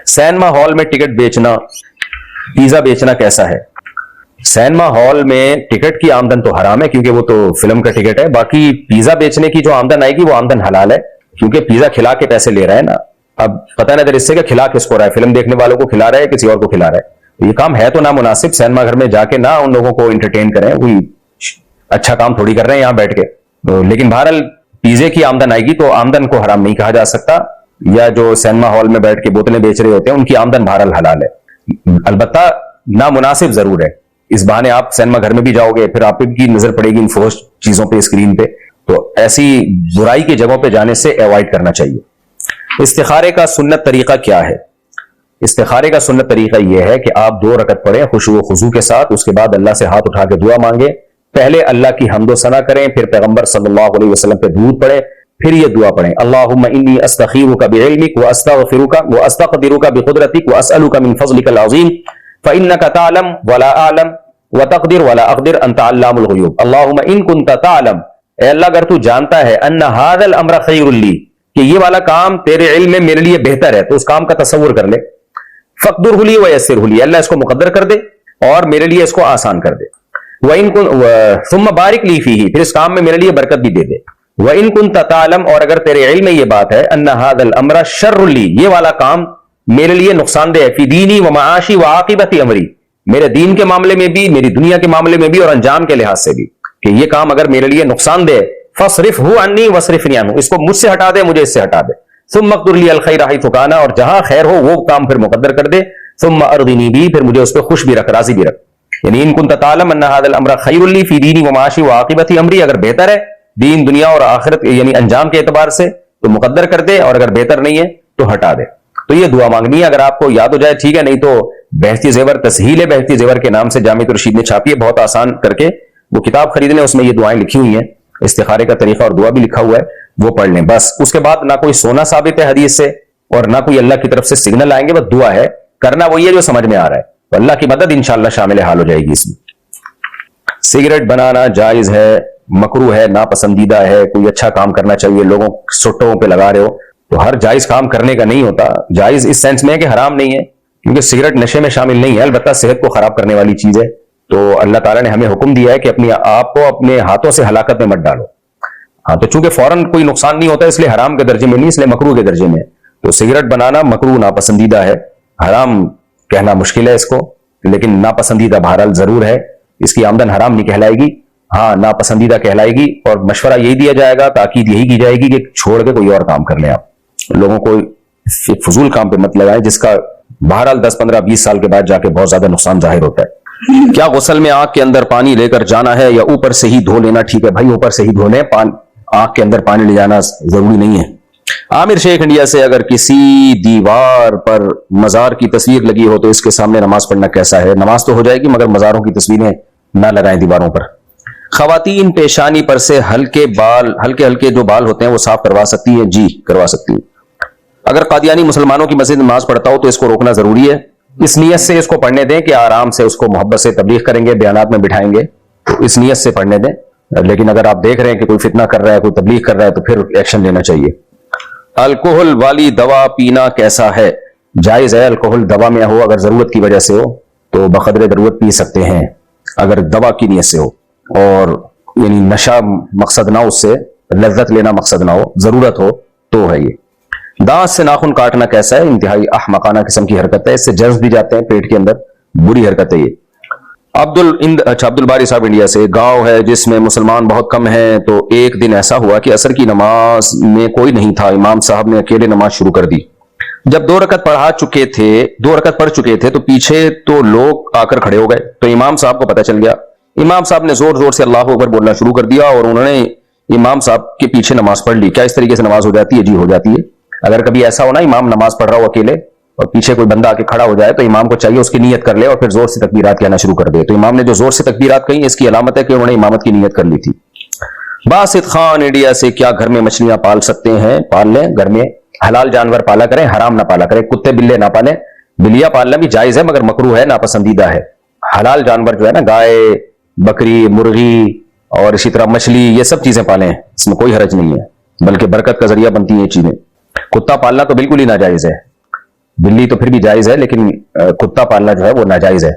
سینما ہال میں ٹکٹ بیچنا، پیزا بیچنا کیسا ہے؟ سینما ہال میں ٹکٹ کی آمدن تو حرام ہے کیونکہ وہ تو فلم کا ٹکٹ ہے، باقی پیزا بیچنے کی جو آمدن آئے گی وہ آمدن حلال ہے کیونکہ پیزا کھلا کے پیسے لے رہا ہے نا۔ اب پتہ نہیں ادھر اس سے کہ کھلا کس کو رہا ہے، فلم دیکھنے والوں کو کھلا رہا ہے کسی اور کو کھلا رہا ہے، یہ کام ہے تو نہ مناسب۔ سینما گھر میں جا کے نہ ان لوگوں کو انٹرٹین کریں، کوئی اچھا کام تھوڑی کر رہے ہیں یہاں بیٹھ کے۔ لیکن بہرحال پیزے کی آمدن آئے گی تو آمدن کو حرام نہیں کہا جا سکتا، یا جو سینما ہال میں بیٹھ کے بوتلیں بیچ رہے ہوتے ہیں ان کی آمدن بہرحال حلال ہے، البتہ نامناسب ضرور ہے۔ اس بہانے آپ سینما گھر میں بھی جاؤ گے، پھر آپ کی نظر پڑے گی ان فوش چیزوں پہ اسکرین پہ، تو ایسی برائی کی جگہوں پہ جانے سے ایوائڈ کرنا چاہیے۔ استخارے کا سنت طریقہ کیا ہے؟ استخارے کا سنت طریقہ یہ ہے کہ آپ 2 رکعت پڑھیں خشوع و خضوع کے ساتھ، اس کے بعد اللہ سے ہاتھ اٹھا کے دعا مانگیں، پہلے اللہ کی حمد و ثنا کریں، پھر پیغمبر صلی اللہ علیہ وسلم پہ درود پڑھیں، پھر یہ دعا پڑھیں، اللہم انی استخیرک بعلمک واستغفرک واستقدرک بقدرتک واسألک من فضلک العظیم فإنک تعلم ولا اعلم وتقدر ولا اقدر انت علام الغیوب، اللہم ان کنت تعلم، اے اللہ اگر تو جانتا ہے ان ھذا الامر خیر لی، کہ یہ والا کام تیرے علم میں میرے لیے بہتر ہے، تو اس کام کا تصور کر لے، فقدرہ لی ویسرہ لی، اللہ اس کو مقدر کر دے اور میرے لیے اس کو آسان کر دے، ثم بارک لی فیہ، پھر اس کام میں میرے لیے برکت بھی دے دے، وَإِن كُنْتَ تَعْلَمْ، اور اگر تیرے علم میں یہ بات ہے، أَنَّ هَذَا الْأَمْرَ شَرٌّ لِّي، یہ والا کام میرے لیے نقصان دہ ہے، فی دینی و معاشی و عاقبت امری، میرے دین کے معاملے میں بھی، میری دنیا کے معاملے میں بھی، اور انجام کے لحاظ سے بھی، کہ یہ کام اگر میرے لیے نقصان دہ، فَاصْرِفْهُ عَنِّي وَاصْرِفْنِي عَنْهُ، اس کو مجھ سے ہٹا دے، مجھے اس سے ہٹا دے، ثُمَّ اقْدُرْ لِي الْخَيْرَ حَيْثُ كَانَ، اور جہاں خیر ہو وہ کام پھر مقدر کر دے، ثُمَّ أَرْضِنِي بِهِ، پھر مجھے اس پہ خوش بھی رکھ، راضی بھی رکھ، یعنی ان كنت تعلم ان هذا الامر خیر لی فی دینی و معاشی و عاقبت امری، اگر بہتر ہے دین دنیا اور آخرت یعنی انجام کے اعتبار سے تو مقدر کر دے، اور اگر بہتر نہیں ہے تو ہٹا دے۔ تو یہ دعا مانگنی ہے، اگر آپ کو یاد ہو جائے ٹھیک ہے، نہیں تو بہشتی زیور، تسہیل بہشتی زیور کے نام سے جامع الرشید نے چھاپی ہے، بہت آسان کر کے وہ کتاب خرید لیں، اس میں یہ دعائیں لکھی ہوئی ہیں، استخارے کا طریقہ اور دعا بھی لکھا ہوا ہے، وہ پڑھ لیں بس۔ اس کے بعد نہ کوئی سونا ثابت ہے حدیث سے، اور نہ کوئی اللہ کی طرف سے سگنل آئیں گے، بس دعا ہے، کرنا وہی ہے جو سمجھ میں آ رہا ہے، تو اللہ کی مدد انشاءاللہ شامل حال ہو جائے گی اس میں۔ سگریٹ بنانا جائز ہے، مکروہ ہے، ناپسندیدہ ہے، کوئی اچھا کام کرنا چاہیے، لوگوں سٹوں پہ لگا رہے ہو، تو ہر جائز کام کرنے کا نہیں ہوتا، جائز اس سینس میں ہے کہ حرام نہیں ہے، کیونکہ سگریٹ نشے میں شامل نہیں ہے، البتہ صحت کو خراب کرنے والی چیز ہے، تو اللہ تعالیٰ نے ہمیں حکم دیا ہے کہ اپنی آپ کو اپنے ہاتھوں سے ہلاکت میں مت ڈالو، ہاں تو چونکہ فوراً کوئی نقصان نہیں ہوتا، اس لیے حرام کے درجے میں نہیں، اس لیے مکروہ کے درجے میں، تو سگریٹ بنانا مکروہ ناپسندیدہ ہے، حرام کہنا مشکل ہے اس کو، لیکن ناپسندیدہ بہرحال ضرور ہے، اس کی آمدن حرام نہیں کہلائے گی، ہاں ناپسندیدہ کہلائے گی، اور مشورہ یہی دیا جائے گا، تاکید یہی کی جائے گی کہ چھوڑ کے کوئی اور کام کر لیں، آپ لوگوں کو فضول کام پہ مت لگائیں جس کا بہرحال 10 15 20 سال کے بعد جا کے بہت زیادہ نقصان ظاہر ہوتا ہے۔ کیا غسل میں آنکھ کے اندر پانی لے کر جانا ہے یا اوپر سے ہی دھو لینا ٹھیک ہے؟ بھائی اوپر سے ہی دھو لیں، آنکھ کے اندر پانی لے جانا ضروری نہیں ہے۔ عامر شیخ انڈیا سے، اگر کسی دیوار پر مزار کی تصویر لگی ہو تو اس کے سامنے نماز پڑھنا کیسا ہے؟ نماز تو ہو جائے گی مگر مزاروں کی تصویریں نہ لگائیں دیواروں پر۔ خواتین پیشانی پر سے ہلکے جو بال ہوتے ہیں وہ صاف کروا سکتی ہیں؟ جی کروا سکتی ہیں۔ اگر قادیانی مسلمانوں کی مسجد نماز پڑھتا ہو تو اس کو روکنا ضروری ہے، اس نیت سے اس کو پڑھنے دیں کہ آرام سے اس کو محبت سے تبلیغ کریں گے، بیانات میں بٹھائیں گے، تو اس نیت سے پڑھنے دیں، لیکن اگر آپ دیکھ رہے ہیں کہ کوئی فتنہ کر رہا ہے، کوئی تبلیغ کر رہا ہے، تو پھر ایکشن لینا چاہیے۔ الکوہل والی دوا پینا کیسا ہے؟ جائز ہے، الکوہل دوا میں ہو، اگر ضرورت کی وجہ سے ہو تو بقدر ضرورت پی سکتے ہیں، اگر دوا کی نیت سے ہو، اور یعنی نشہ مقصد نہ ہو، اس سے لذت لینا مقصد نہ ہو، ضرورت ہو تو ہے یہ۔ دانت سے ناخن کاٹنا کیسا ہے؟ انتہائی احمقانہ قسم کی حرکت ہے، اس سے جرم بھی جاتے ہیں پیٹ کے اندر، بری حرکت ہے یہ۔ عبد الباری صاحب انڈیا سے، گاؤں ہے جس میں مسلمان بہت کم ہیں، تو ایک دن ایسا ہوا کہ عصر کی نماز میں کوئی نہیں تھا، امام صاحب نے اکیلے نماز شروع کر دی، جب 2 رکعت پڑھ چکے تھے تو پیچھے تو لوگ آ کر کھڑے ہو گئے، تو امام صاحب کو پتہ چل گیا، امام صاحب نے زور زور سے اللہ اکبر بولنا شروع کر دیا، اور انہوں نے امام صاحب کے پیچھے نماز پڑھ لی۔ کیا اس طریقے سے نماز ہو جاتی ہے؟ جی ہو جاتی ہے۔ اگر کبھی ایسا ہونا امام نماز پڑھ رہا ہو اکیلے اور پیچھے کوئی بندہ آ کے کھڑا ہو جائے، تو امام کو چاہیے اس کی نیت کر لے اور پھر زور سے تکبیرات کہنا شروع کر دے، تو امام نے جو زور سے تکبیرات کہیں اس کی علامت ہے کہ انہوں نے امامت کی نیت کر لی تھی۔ باسط خان انڈیا سے، کیا گھر میں مچھلیاں پال سکتے ہیں؟ پال لیں، گھر میں حلال جانور پالا کریں، حرام نہ پالا کریں، کتے بلے نہ پالیں، بلیاں پالنا بھی جائز ہے مگر مکروہ ہے، ناپسندیدہ ہے۔ حلال جانور جو ہے نا، گائے، بکری، مرغی اور اسی طرح مچھلی، یہ سب چیزیں پالیں، اس میں کوئی حرج نہیں ہے، بلکہ برکت کا ذریعہ بنتی ہیں یہ چیزیں۔ کتا پالنا تو بالکل ہی ناجائز ہے، بلی تو پھر بھی جائز ہے، لیکن کتا پالنا جو ہے وہ ناجائز ہے۔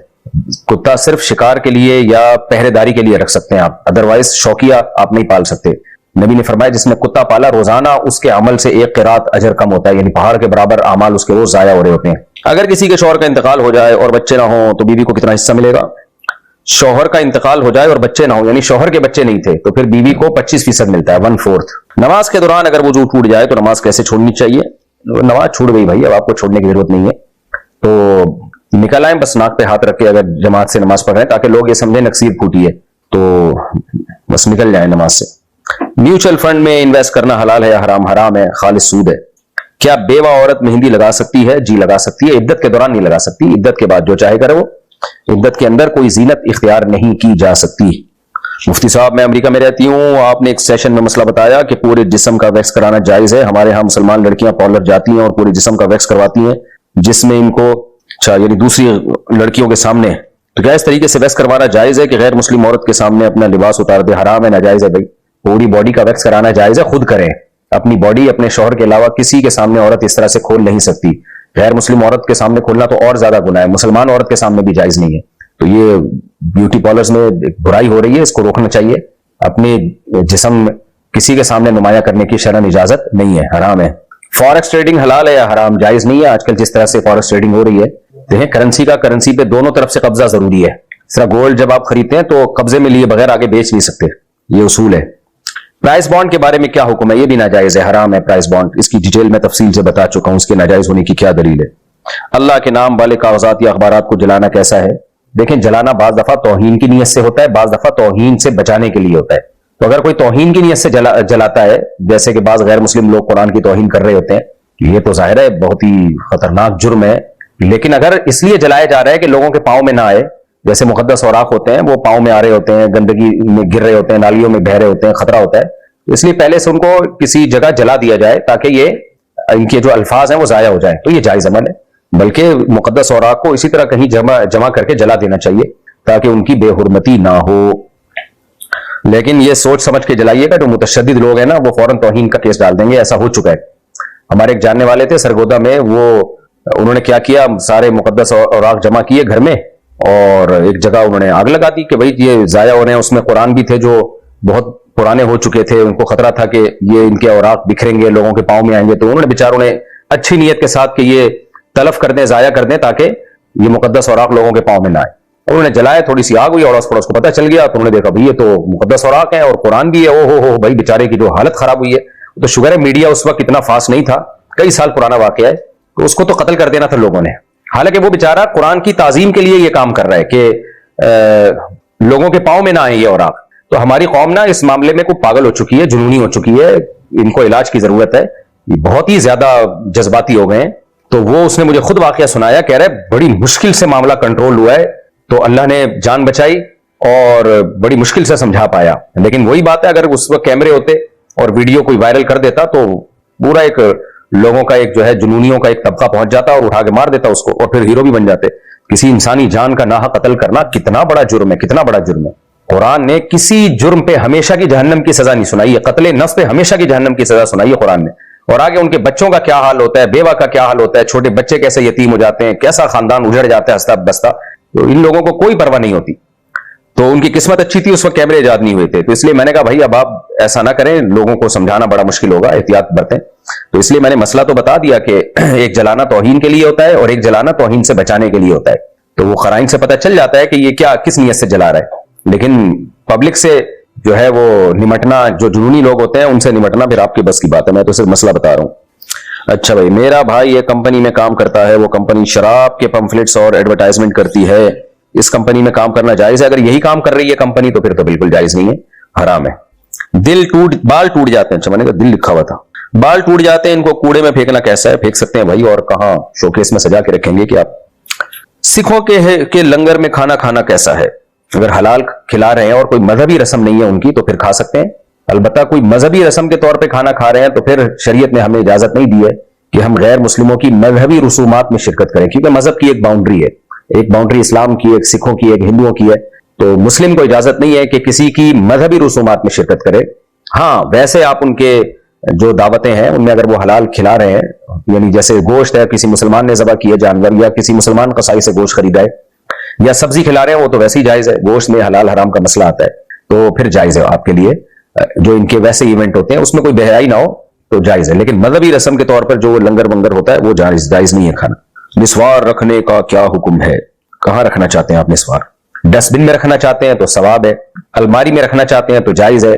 کتا صرف شکار کے لیے یا پہرے داری کے لیے رکھ سکتے ہیں آپ، ادروائز شوقیہ آپ نہیں پال سکتے۔ نبی نے فرمایا جس نے کتا پالا روزانہ اس کے عمل سے 1 قرات اجر کم ہوتا ہے، یعنی پہاڑ کے برابر اعمال اس کے روز ضائع ہو رہے ہوتے ہیں۔ اگر کسی کے شوہر کا انتقال ہو جائے اور بچے نہ ہوں تو بیوی کو کتنا حصہ ملے گا؟ شوہر کا انتقال ہو جائے اور بچے نہ ہوں، یعنی شوہر کے بچے نہیں تھے، تو پھر بیوی کو 25% ملتا ہے، 1/4۔ نماز کے دوران اگر وضو ٹوٹ جائے تو نماز کیسے چھوڑنی چاہیے؟ نماز چھوٹ گئی بھائی، اب آپ کو چھوڑنے کی ضرورت نہیں ہے، تو نکل آئیں بس ناک پہ ہاتھ رکھ کے اگر جماعت سے نماز پڑھ رہے ہیں, تاکہ لوگ یہ سمجھیں نکسیر پھوٹی ہے, تو بس نکل جائیں نماز سے. میوچل فنڈ میں انویسٹ کرنا حلال ہے یا حرام؟ حرام ہے, خالص سود ہے. کیا بیوہ عورت مہندی لگا سکتی ہے؟ جی لگا سکتی ہے, عدت کے دوران نہیں لگا سکتی, عدت کے بعد جو چاہے کرے وہ. عدت کے اندر کوئی زینت اختیار نہیں کی جا سکتی. مفتی صاحب میں امریکہ میں رہتی ہوں, آپ نے ایک سیشن میں مسئلہ بتایا کہ پورے جسم کا ویکس کرانا جائز ہے. ہمارے ہاں مسلمان لڑکیاں پارلر جاتی ہیں اور پورے جسم کا ویکس کرواتی ہیں, جس میں ان کو یعنی دوسری لڑکیوں کے سامنے, تو کیا اس طریقے سے ویکس کروانا جائز ہے کہ غیر مسلم عورت کے سامنے اپنا لباس اتار دے؟ حرام ہے, ناجائز ہے. بھائی پوری باڈی کا ویکس کرانا جائز ہے, خود کریں. اپنی باڈی اپنے شوہر کے علاوہ کسی کے سامنے عورت اس طرح سے کھول نہیں سکتی. غیر مسلم عورت کے سامنے کھولنا تو اور زیادہ گناہ ہے, مسلمان عورت کے سامنے بھی جائز نہیں ہے. تو یہ بیوٹی پارلرز میں ایک برائی ہو رہی ہے, اس کو روکنا چاہیے. اپنے جسم کسی کے سامنے نمایاں کرنے کی شرعن اجازت نہیں ہے, حرام ہے. فارکس ٹریڈنگ حلال ہے یا حرام؟ جائز نہیں ہے. آج کل جس طرح سے فارکس ٹریڈنگ ہو رہی ہے, دیکھیں کرنسی کا کرنسی پہ دونوں طرف سے قبضہ ضروری ہے. اس طرح گولڈ جب آپ خریدتے ہیں تو قبضے میں لیے بغیر آگے بیچ نہیں سکتے, یہ اصول ہے. پرائز بانڈ کے بارے میں کیا حکم ہے؟ یہ بھی ناجائز ہے, حرام ہے پرائز بانڈ. اس کی ڈیٹیل میں تفصیل سے بتا چکا ہوں, اس کے ناجائز ہونے کی کیا دلیل ہے. اللہ کے نام والے کاغذات یا اخبارات کو جلانا کیسا ہے؟ دیکھیں جلانا بعض دفعہ توہین کی نیت سے ہوتا ہے, بعض دفعہ توہین سے بچانے کے لیے ہوتا ہے. تو اگر کوئی توہین کی نیت سے جلاتا ہے, جیسے کہ بعض غیر مسلم لوگ قرآن کی توہین کر رہے ہوتے ہیں, یہ تو ظاہر ہے بہت ہی خطرناک جرم ہے. لیکن اگر اس لیے جلایا جا رہا ہے کہ لوگوں کے پاؤں میں نہ آئے, جیسے مقدس اوراق ہوتے ہیں وہ پاؤں میں آ رہے ہوتے ہیں, گندگی میں گر رہے ہوتے ہیں, نالیوں میں بہ رہے ہوتے ہیں, خطرہ ہوتا ہے, اس لیے پہلے سے ان کو کسی جگہ جلا دیا جائے تاکہ یہ ان کے جو الفاظ ہیں وہ ضائع ہو جائیں. تو یہ جائز عمل ہے, بلکہ مقدس اوراق کو اسی طرح کہیں جمع کر کے جلا دینا چاہیے تاکہ ان کی بے حرمتی نہ ہو. لیکن یہ سوچ سمجھ کے جلائیے گا, جو متشدد لوگ ہیں نا وہ فوراً توہین کا کیس ڈال دیں گے. ایسا ہو چکا ہے. ہمارے ایک جاننے والے تھے سرگودا میں, انہوں نے کیا کیا, سارے مقدس اوراق جمع کیے گھر میں اور ایک جگہ انہوں نے آگ لگا دی کہ بھائی یہ ضائع ہو رہے ہیں. اس میں قرآن بھی تھے جو بہت پرانے ہو چکے تھے, ان کو خطرہ تھا کہ یہ ان کے اوراق بکھریں گے, لوگوں کے پاؤں میں آئیں گے. تو انہوں نے بیچاروں نے اچھی نیت کے ساتھ کہ یہ تلف کر دیں, ضائع کر دیں تاکہ یہ مقدس اوراق لوگوں کے پاؤں میں نہ آئے. انہوں نے جلایا, تھوڑی سی آگ ہوئی, اڑوس پڑوس کو پتہ چل گیا, تو انہوں نے دیکھا بھائی یہ تو مقدس اوراق ہیں اور قرآن بھی ہے. او ہو بھائی بیچارے کی جو حالت خراب ہوئی ہے. تو شکر ہے میڈیا اس وقت اتنا فاسٹ نہیں تھا, کئی سال پرانا واقعہ ہے, تو اس کو تو قتل کر دینا تھا لوگوں نے. حالانکہ وہ بیچارہ قرآن کی تعظیم کے لیے یہ کام کر رہا ہے کہ لوگوں کے پاؤں میں نہ آئیں یہ اوراق. تو ہماری قوم نا اس معاملے میں کوئی پاگل ہو چکی ہے, جنونی ہو چکی ہے, ان کو علاج کی ضرورت ہے. یہ بہت ہی زیادہ جذباتی ہو گئے ہیں. تو وہ اس نے مجھے خود واقعہ سنایا, کہہ رہے بڑی مشکل سے معاملہ کنٹرول ہوا ہے, تو اللہ نے جان بچائی اور بڑی مشکل سے سمجھا پایا. لیکن وہی بات ہے, اگر اس وقت کیمرے ہوتے اور ویڈیو کوئی وائرل کر دیتا تو پورا ایک لوگوں کا ایک جو ہے جنونیوں کا ایک طبقہ پہنچ جاتا اور اٹھا کے مار دیتا اس کو, اور پھر ہیرو بھی بن جاتے. کسی انسانی جان کا ناحق قتل کرنا کتنا بڑا جرم ہے, کتنا بڑا جرم ہے. قرآن نے کسی جرم پہ ہمیشہ کی جہنم کی سزا نہیں سنائی ہے, قتل نفس پہ ہمیشہ کی جہنم کی سزا سنائی ہے قرآن نے. اور آگے ان کے بچوں کا کیا حال ہوتا ہے, بیوہ کا کیا حال ہوتا ہے, چھوٹے بچے کیسے یتیم ہو جاتے ہیں, کیسا خاندان اجڑ جاتا ہے ہنستا بستا. تو ان لوگوں کو کوئی پرواہ نہیں ہوتی. تو ان کی قسمت اچھی تھی, اس وقت کیمرے ایجاد نہیں ہوئے تھے. تو اس لیے میں نے کہا بھائی اب آپ ایسا نہ کریں, لوگوں کو سمجھانا بڑا مشکل ہوگا, احتیاط برتیں. تو اس لیے میں نے مسئلہ تو بتا دیا کہ ایک جلانا توہین کے لیے ہوتا ہے اور ایک جلانا توہین سے بچانے کے لیے ہوتا ہے. تو وہ قرائن سے پتہ چل جاتا ہے کہ یہ کیا کس نیت سے جلا رہا ہے. لیکن پبلک سے جو ہے وہ نمٹنا, جو جنونی لوگ ہوتے ہیں ان سے نمٹنا پھر آپ کی بس کی بات ہے. میں تو صرف مسئلہ بتا رہا ہوں. اچھا بھائی, میرا بھائی ایک کمپنی میں کام کرتا ہے, وہ کمپنی شراب کے پمفلٹس اور ایڈورٹائزمنٹ کرتی ہے. اس کمپنی میں کام کرنا جائز ہے؟ اگر یہی کام کر رہی ہے کمپنی تو پھر تو بالکل جائز نہیں ہے, حرام ہے. بال ٹوٹ جاتے ہیں, اچھا میں نے کہا دل لکھا ہوا تھا. بال ٹوٹ جاتے ہیں, ان کو کوڑے میں پھینکنا کیسا ہے؟ پھینک سکتے ہیں بھائی, اور کہاں شوکیس میں سجا کے رکھیں گے کہ آپ. سکھوں کے لنگر میں کھانا کھانا کیسا ہے؟ اگر حلال کھلا رہے ہیں اور کوئی مذہبی رسم نہیں ہے ان کی تو پھر کھا سکتے ہیں. البتہ کوئی مذہبی رسم کے طور پہ کھانا کھا رہے ہیں تو پھر شریعت نے ہمیں اجازت نہیں دی ہے کہ ہم غیر مسلموں کی مذہبی رسومات میں شرکت کریں, کیونکہ مذہب کی ایک باؤنڈری ہے, ایک باؤنڈری اسلام کی, ایک سکھوں کی, ایک ہندوؤں کی ہے. تو مسلم کو اجازت نہیں ہے کہ کسی کی مذہبی رسومات میں شرکت کرے. ہاں ویسے آپ ان کے جو دعوتیں ہیں ان میں اگر وہ حلال کھلا رہے ہیں, یعنی جیسے گوشت ہے, کسی مسلمان نے ذبح کیا جانور, یا کسی مسلمان قصائی سے گوشت خریدا ہے, یا سبزی کھلا رہے ہیں, وہ تو ویسے ہی جائز ہے. گوشت میں حلال حرام کا مسئلہ آتا ہے تو پھر جائز ہے آپ کے لیے. جو ان کے ویسے ایونٹ ہوتے ہیں اس میں کوئی بے حیائی نہ ہو تو جائز ہے. لیکن مذہبی رسم کے طور پر جو لنگر ونگر ہوتا ہے وہ جائز نہیں ہے کھانا. مسوار رکھنے کا کیا حکم ہے؟ کہاں رکھنا چاہتے ہیں آپ مسوار؟ ڈسٹ بن میں رکھنا چاہتے ہیں تو ثواب ہے, الماری میں رکھنا چاہتے ہیں تو جائز ہے,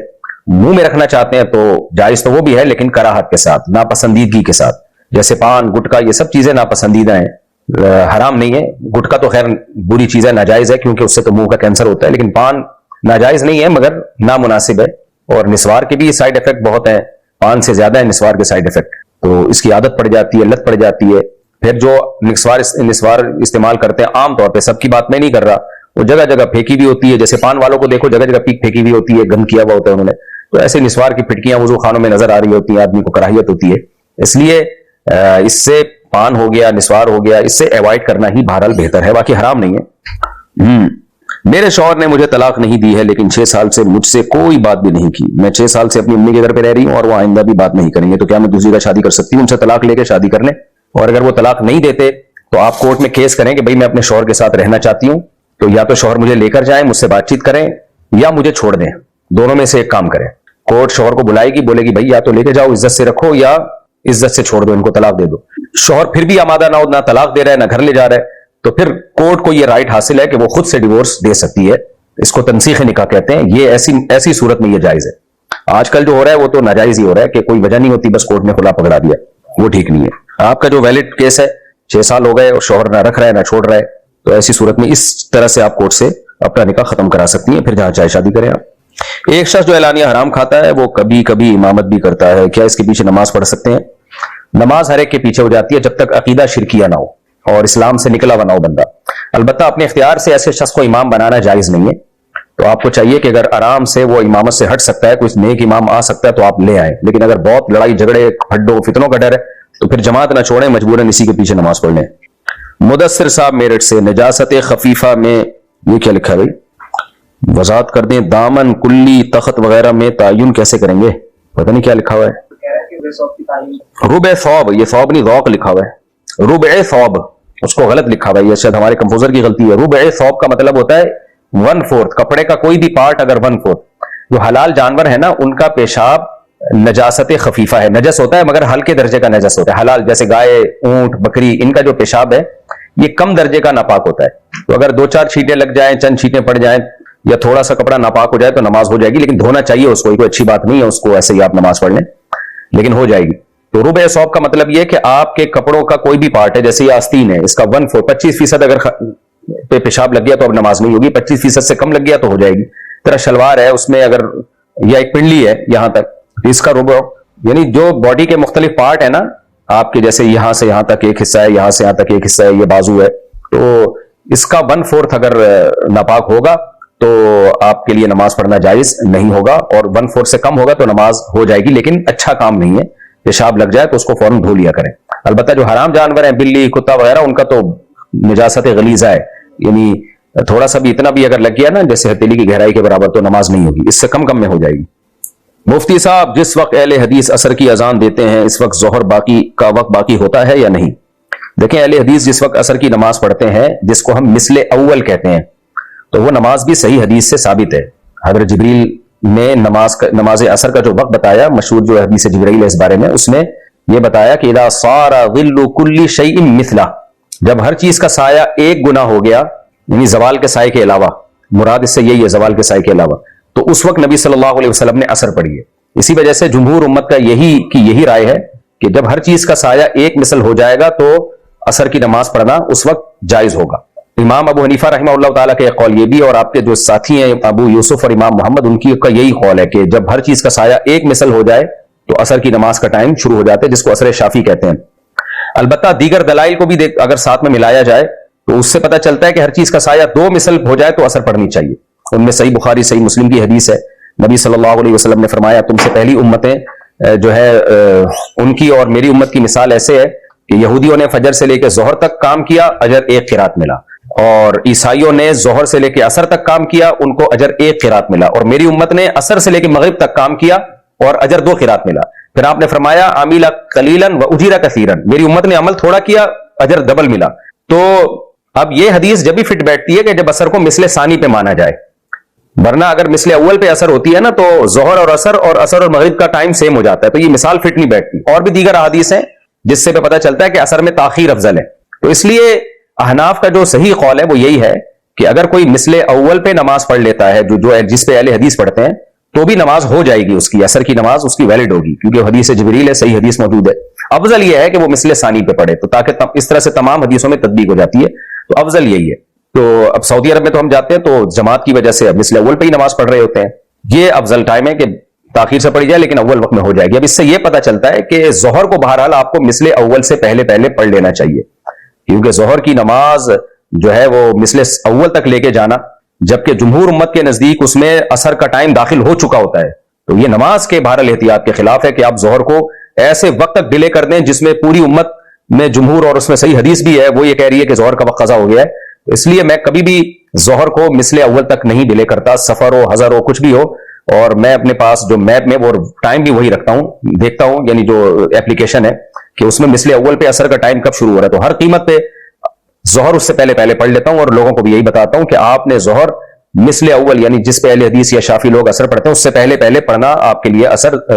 منہ میں رکھنا چاہتے ہیں تو جائز تو وہ بھی ہے لیکن کراہت کے ساتھ, ناپسندیدگی کے ساتھ. جیسے پان گٹکا یہ سب چیزیں ناپسندیدہ ہیں, حرام نہیں ہے. گٹکا تو خیر بری چیز ہے, ناجائز ہے, کیونکہ اس سے تو منہ کا کینسر ہوتا ہے, لیکن پان ناجائز نہیں ہے مگر نامناسب ہے. اور نسوار کے بھی سائیڈ افیکٹ بہت ہیں, پان سے زیادہ ہے نسوار کے سائیڈ افیکٹ. تو اس کی عادت پڑ جاتی ہے, لت پڑ جاتی ہے. پھر جو نسوار استعمال کرتے ہیں عام طور پہ, سب کی بات میں نہیں کر رہا, وہ جگہ جگہ پھینکی بھی ہوتی ہے. جیسے پان والوں کو دیکھو جگہ جگہ پیک پھینکی بھی ہوتی ہے, گند کیا ہوا ہوتا ہے انہوں نے. تو ایسے نسوار کی پھٹکیاں وضو خانوں میں نظر آ رہی ہوتی ہیں, آدمی کو کراہیت ہوتی ہے. اس لیے اس سے پان ہو گیا, نسوار ہو گیا, اس سے ایوائڈ کرنا ہی بہرحال بہتر ہے, باقی حرام نہیں ہے. میرے شوہر نے مجھے طلاق نہیں دی ہے, لیکن 6 سال سے مجھ سے کوئی بات بھی نہیں کی. میں 6 سال سے اپنی امی کے گھر پہ رہ رہی ہوں اور وہ آئندہ بھی بات نہیں کریں گے. تو کیا میں دوسری کا شادی کر سکتی ہوں؟ ان سے طلاق لے کے شادی کر لیں, اور اگر وہ طلاق نہیں دیتے تو آپ کورٹ میں کیس کریں کہ بھئی میں اپنے شوہر کے ساتھ رہنا چاہتی ہوں, تو یا تو شوہر مجھے لے کر جائیں, مجھ سے بات چیت کریں, یا مجھے چھوڑ دیں. دونوں میں سے ایک کام کریں. کورٹ شوہر کو بلائے گی, بولے گی بھئی یا تو لے کے جاؤ, عزت سے رکھو, یا عزت سے چھوڑ دو, ان کو طلاق دے دو. شوہر پھر بھی آمادہ نہ ہو, نہ طلاق دے رہا ہے نہ گھر لے جا رہا ہے, تو پھر کورٹ کو یہ رائٹ حاصل ہے کہ وہ خود سے ڈیورس دے سکتی ہے. اس کو تنسیخ نکاح کہتے ہیں. یہ ایسی صورت میں یہ جائز ہے. آج کل جو ہو رہا ہے وہ تو ناجائز ہی ہو رہا ہے کہ کوئی وجہ نہیں ہوتی, بس کورٹ نے کھلا پکڑا دیا, وہ ٹھیک نہیں ہے. آپ کا جو ویلڈ کیس ہے 6 سال ہو گئے اور شوہر نہ رکھ رہا ہے نہ چھوڑ رہا ہے, تو ایسی صورت میں اس طرح سے آپ کورٹ سے اپنا نکاح ختم کرا سکتی ہیں, پھر جہاں چاہے شادی کریں آپ. ایک شخص جو اعلانیہ حرام کھاتا ہے وہ کبھی کبھی امامت بھی کرتا ہے, کیا اس کے پیچھے نماز پڑھ سکتے ہیں؟ نماز ہر ایک کے پیچھے ہو جاتی ہے جب تک عقیدہ شرکیہ نہ ہو اور اسلام سے نکلا ہوا نہ ہو بندہ. البتہ اپنے اختیار سے ایسے شخص کو امام بنانا جائز نہیں ہے. تو آپ کو چاہیے کہ اگر آرام سے وہ امامت سے ہٹ سکتا ہے, کوئی نیک امام آ سکتا ہے تو آپ لے آئیں. لیکن اگر بہت لڑائی جھگڑے ہڈوں فتنوں کا ڈر ہے تو پھر جماعت نہ چھوڑیں, مجبوراً اسی کے پیچھے نماز پڑھ لیں. مدثر صاحب میرٹھ سے, نجاست خفیفہ میں یہ کیا لکھا ہے بھائی, وضاحت کر دیں. دامن, کلی, تخت وغیرہ میں تعین کیسے کریں گے؟ پتہ نہیں کیا لکھا ہوا ہے. ربع ثوب, یہ ثوب نہیں ذوق لکھا ہوا ہے, ربع ثوب, اس کو غلط لکھا ہوا ہے, یہ شاید ہمارے کمپوزر کی غلطی ہے. ربع ثوب کا مطلب ہوتا ہے 1/4. کپڑے کا کوئی بھی پارٹ اگر 1/4. جو حلال جانور ہے نا ان کا پیشاب نجاست خفیفہ ہے, نجس ہوتا ہے مگر ہلکے درجے کا نجس ہوتا ہے. حلال جیسے گائے, اونٹ, بکری, ان کا جو پیشاب ہے یہ کم درجے کا ناپاک ہوتا ہے. تو اگر 2-4 چھینٹیں لگ جائیں, چند چھینٹیں پڑ جائیں, یا تھوڑا سا کپڑا ناپاک ہو جائے تو نماز ہو جائے گی, لیکن دھونا چاہیے اس کو, کوئی اچھی بات نہیں ہے اس کو ایسے ہی آپ نماز پڑھ لیں, لیکن ہو جائے گی. تو ربع ثوب کا مطلب یہ کہ آپ کے کپڑوں کا کوئی بھی پارٹ ہے, جیسے یہ آستین ہے, اس کا 1/4 25% اگر پہ پیشاب لگ گیا تو اب نماز نہیں ہوگی, 25% سے کم لگ گیا تو ہو جائے گی. طرح شلوار ہے اس میں اگر, یا ایک پنڈلی ہے یہاں تک, اس کا ربع, یعنی جو باڈی کے مختلف پارٹ ہے نا آپ کے, جیسے یہاں سے یہاں تک ایک حصہ ہے, یہاں سے یہاں تک ایک حصہ ہے, یہ بازو ہے, تو اس کا 1/4 اگر ناپاک ہوگا تو آپ کے لیے نماز پڑھنا جائز نہیں ہوگا, اور 1/4 سے کم ہوگا تو نماز ہو جائے گی, لیکن اچھا کام نہیں ہے. پیشاب لگ جائے تو اس کو فوراً دھو لیا کریں. البتہ جو حرام جانور ہیں, بلی, کتا وغیرہ, ان کا تو نجاست غلیظہ ہے, یعنی تھوڑا سا بھی اتنا بھی اگر لگ گیا نا جیسے ہتھیلی کی گہرائی کے برابر تو نماز نہیں ہوگی, اس سے کم میں ہو جائے گی. مفتی صاحب, جس وقت اہل حدیث عصر کی اذان دیتے ہیں اس وقت ظہر کا وقت باقی ہوتا ہے یا نہیں؟ دیکھیں اہل حدیث جس وقت عصر کی نماز پڑھتے ہیں جس کو ہم مثل اول کہتے ہیں, تو وہ نماز بھی صحیح حدیث سے ثابت ہے. حضرت جبریل نے نماز عصر کا جو وقت بتایا, مشہور جو حدیث جبرائیل ہے اس بارے میں, اس میں یہ بتایا کہ اذا صار ظل كل شيء مثله, جب ہر چیز کا سایہ ایک گنا ہو گیا, یعنی زوال کے سائے کے علاوہ, مراد اس سے یہی ہے زوال کے سائے کے علاوہ, تو اس وقت نبی صلی اللہ علیہ وسلم نے عصر پڑھی ہے. اسی وجہ سے جمہور امت کا یہی رائے ہے کہ جب ہر چیز کا سایہ ایک مثل ہو جائے گا تو عصر کی نماز پڑھنا اس وقت جائز ہوگا. امام ابو حنیفہ رحمہ اللہ تعالیٰ کا ایک قول یہ بھی, اور آپ کے جو ساتھی ہیں ابو یوسف اور امام محمد, ان کی کا یہی قول ہے کہ جب ہر چیز کا سایہ ایک مثل ہو جائے تو عصر کی نماز کا ٹائم شروع ہو جاتا ہے, جس کو عصر شافی کہتے ہیں. البتہ دیگر دلائل کو بھی اگر ساتھ میں ملایا جائے تو اس سے پتہ چلتا ہے کہ ہر چیز کا سایہ 2 مثل ہو جائے تو عصر پڑھنی چاہیے. ان میں صحیح بخاری صحیح مسلم کی حدیث ہے, نبی صلی اللہ علیہ وسلم نے فرمایا تم سے پہلی امتیں جو ہے ان کی اور میری امت کی مثال ایسے ہے کہ یہودیوں نے فجر سے لے کے ظہر تک کام کیا, اجر 1 قرات ملا, اور عیسائیوں نے ظہر سے لے کے عصر تک کام کیا, ان کو اجر 1 قرات ملا, اور میری امت نے عصر سے لے کے مغرب تک کام کیا اور اجر 2 قرات ملا. پھر آپ نے فرمایا عامل قلیلا و اجر کثیرا, میری امت نے عمل تھوڑا کیا, اجر ڈبل ملا. تو اب یہ حدیث جب بھی فٹ بیٹھتی ہے کہ جب عصر کو مثل ثانی پہ مانا جائے, ورنہ اگر مثل اول پہ اثر ہوتی ہے نا تو ظہر اور عصر اور مغرب کا ٹائم سیم ہو جاتا ہے, تو یہ مثال فٹ نہیں بیٹھتی. اور بھی دیگر احادیث ہیں جس سے پتہ چلتا ہے کہ عصر میں تاخیر افضل ہے. تو اس لیے احناف کا جو صحیح قول ہے وہ یہی ہے کہ اگر کوئی مثل اول پہ نماز پڑھ لیتا ہے, جو جس پہ اہل حدیث پڑھتے ہیں, تو بھی نماز ہو جائے گی، اس کی اثر کی نماز اس کی ویلڈ ہوگی، کیونکہ حدیث جبریل ہے، صحیح حدیث موجود ہے۔ افضل یہ ہے کہ وہ مثل ثانی پہ پڑھے، تو تاکہ اس طرح سے تمام حدیثوں میں تطبیق ہو جاتی ہے، تو افضل یہی ہے۔ تو اب سعودی عرب میں تو ہم جاتے ہیں تو جماعت کی وجہ سے اب مثل اول پہ ہی نماز پڑھ رہے ہوتے ہیں، یہ افضل ٹائم ہے کہ تاخیر سے پڑھی جائے لیکن اول وقت میں ہو جائے گی۔ اب اس سے یہ پتہ چلتا ہے کہ ظہر کو بہرحال آپ کو مثل اول سے پہلے پڑھ لینا چاہیے، کیونکہ ظہر کی نماز جو ہے وہ مثل اول تک لے کے جانا، جبکہ جمہور امت کے نزدیک اس میں اثر کا ٹائم داخل ہو چکا ہوتا ہے، تو یہ نماز کے بہرحال احتیاط کے خلاف ہے کہ آپ ظہر کو ایسے وقت تک ڈیلے کر دیں جس میں پوری امت میں جمہور، اور اس میں صحیح حدیث بھی ہے، وہ یہ کہہ رہی ہے کہ ظہر کا وقت قضا ہو گیا ہے، اس لیے میں کبھی بھی ظہر کو مثل اول تک نہیں ڈیلے کرتا، سفر ہو، حضر ہو، کچھ بھی ہو، اور میں اپنے پاس جو میپ میں وہ ٹائم بھی وہی رکھتا ہوں، دیکھتا ہوں یعنی جو اپلیکیشن ہے کہ اس میں مثل اول پہ اثر کا ٹائم کب شروع ہو رہا ہے، تو ہر قیمت پہ ظہر اس سے پہلے پڑھ لیتا ہوں، اور لوگوں کو بھی یہی بتاتا ہوں کہ آپ نے ظہر مثل اول یعنی جس پہ اہل حدیث یا شافی لوگ اثر پڑھتے ہیں اس سے پہلے پڑھنا آپ کے لیے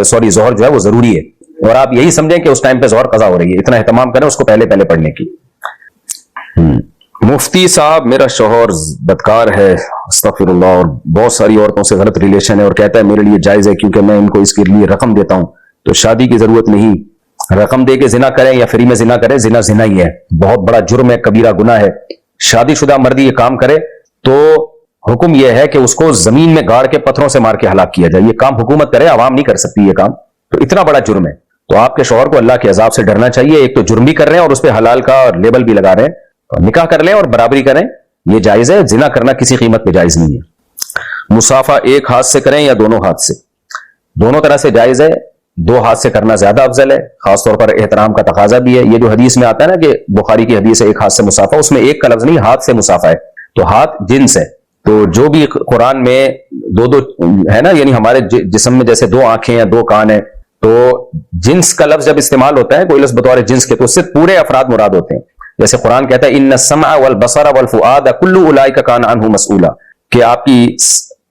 ظہر جو ہے وہ ضروری ہے، اور آپ یہی سمجھیں کہ اس ٹائم پہ ظہر قضا ہو رہی ہے، اتنا اہتمام کریں اس کو پہلے پڑھنے کی۔ مفتی صاحب میرا شوہر بدکار ہے، استغفر اللہ، اور بہت ساری عورتوں سے غلط ریلیشن ہے، اور کہتا ہے میرے لیے جائز ہے کیونکہ میں ان کو اس کے لیے رقم دیتا ہوں، تو شادی کی ضرورت نہیں، رقم دے کے زنا کریں یا فری میں زنا کریں، زنا ہی ہے، بہت بڑا جرم ہے، کبیرہ گناہ ہے۔ شادی شدہ مرد یہ کام کرے تو حکم یہ ہے کہ اس کو زمین میں گاڑ کے پتھروں سے مار کے ہلاک کیا جائے، یہ کام حکومت کرے، عوام نہیں کر سکتی یہ کام، تو اتنا بڑا جرم ہے، تو آپ کے شوہر کو اللہ کے عذاب سے ڈرنا چاہیے، ایک تو جرم بھی کر رہے ہیں اور اس پہ حلال کا لیبل بھی لگا رہے ہیں، نکاح کر لیں اور برابری کریں، یہ جائز ہے، زنا کرنا کسی قیمت پہ جائز نہیں ہے۔ مصافحہ ایک ہاتھ سے کریں یا دونوں ہاتھ سے؟ دونوں طرح سے جائز ہے، دو ہاتھ سے کرنا زیادہ افضل ہے، خاص طور پر احترام کا تقاضا بھی ہے، یہ جو حدیث میں آتا ہے نا کہ بخاری کی حدیث ہے ایک ہاتھ سے مصافحہ، اس میں ایک کا لفظ نہیں، ہاتھ سے مصافحہ ہے، تو ہاتھ جنس ہے، تو جو بھی قرآن میں دو ہے نا، یعنی ہمارے جسم میں جیسے دو آنکھیں ہیں، دو کان ہیں، تو جنس کا لفظ جب استعمال ہوتا ہے کوئی لفظ بطور جنس کے، تو اس سے پورے افراد مراد ہوتے ہیں، جیسے قرآن کہتا ہے ان السمع والبصر والفؤاد کل اولئک کان عنہ مسئولا، کہ آپ کی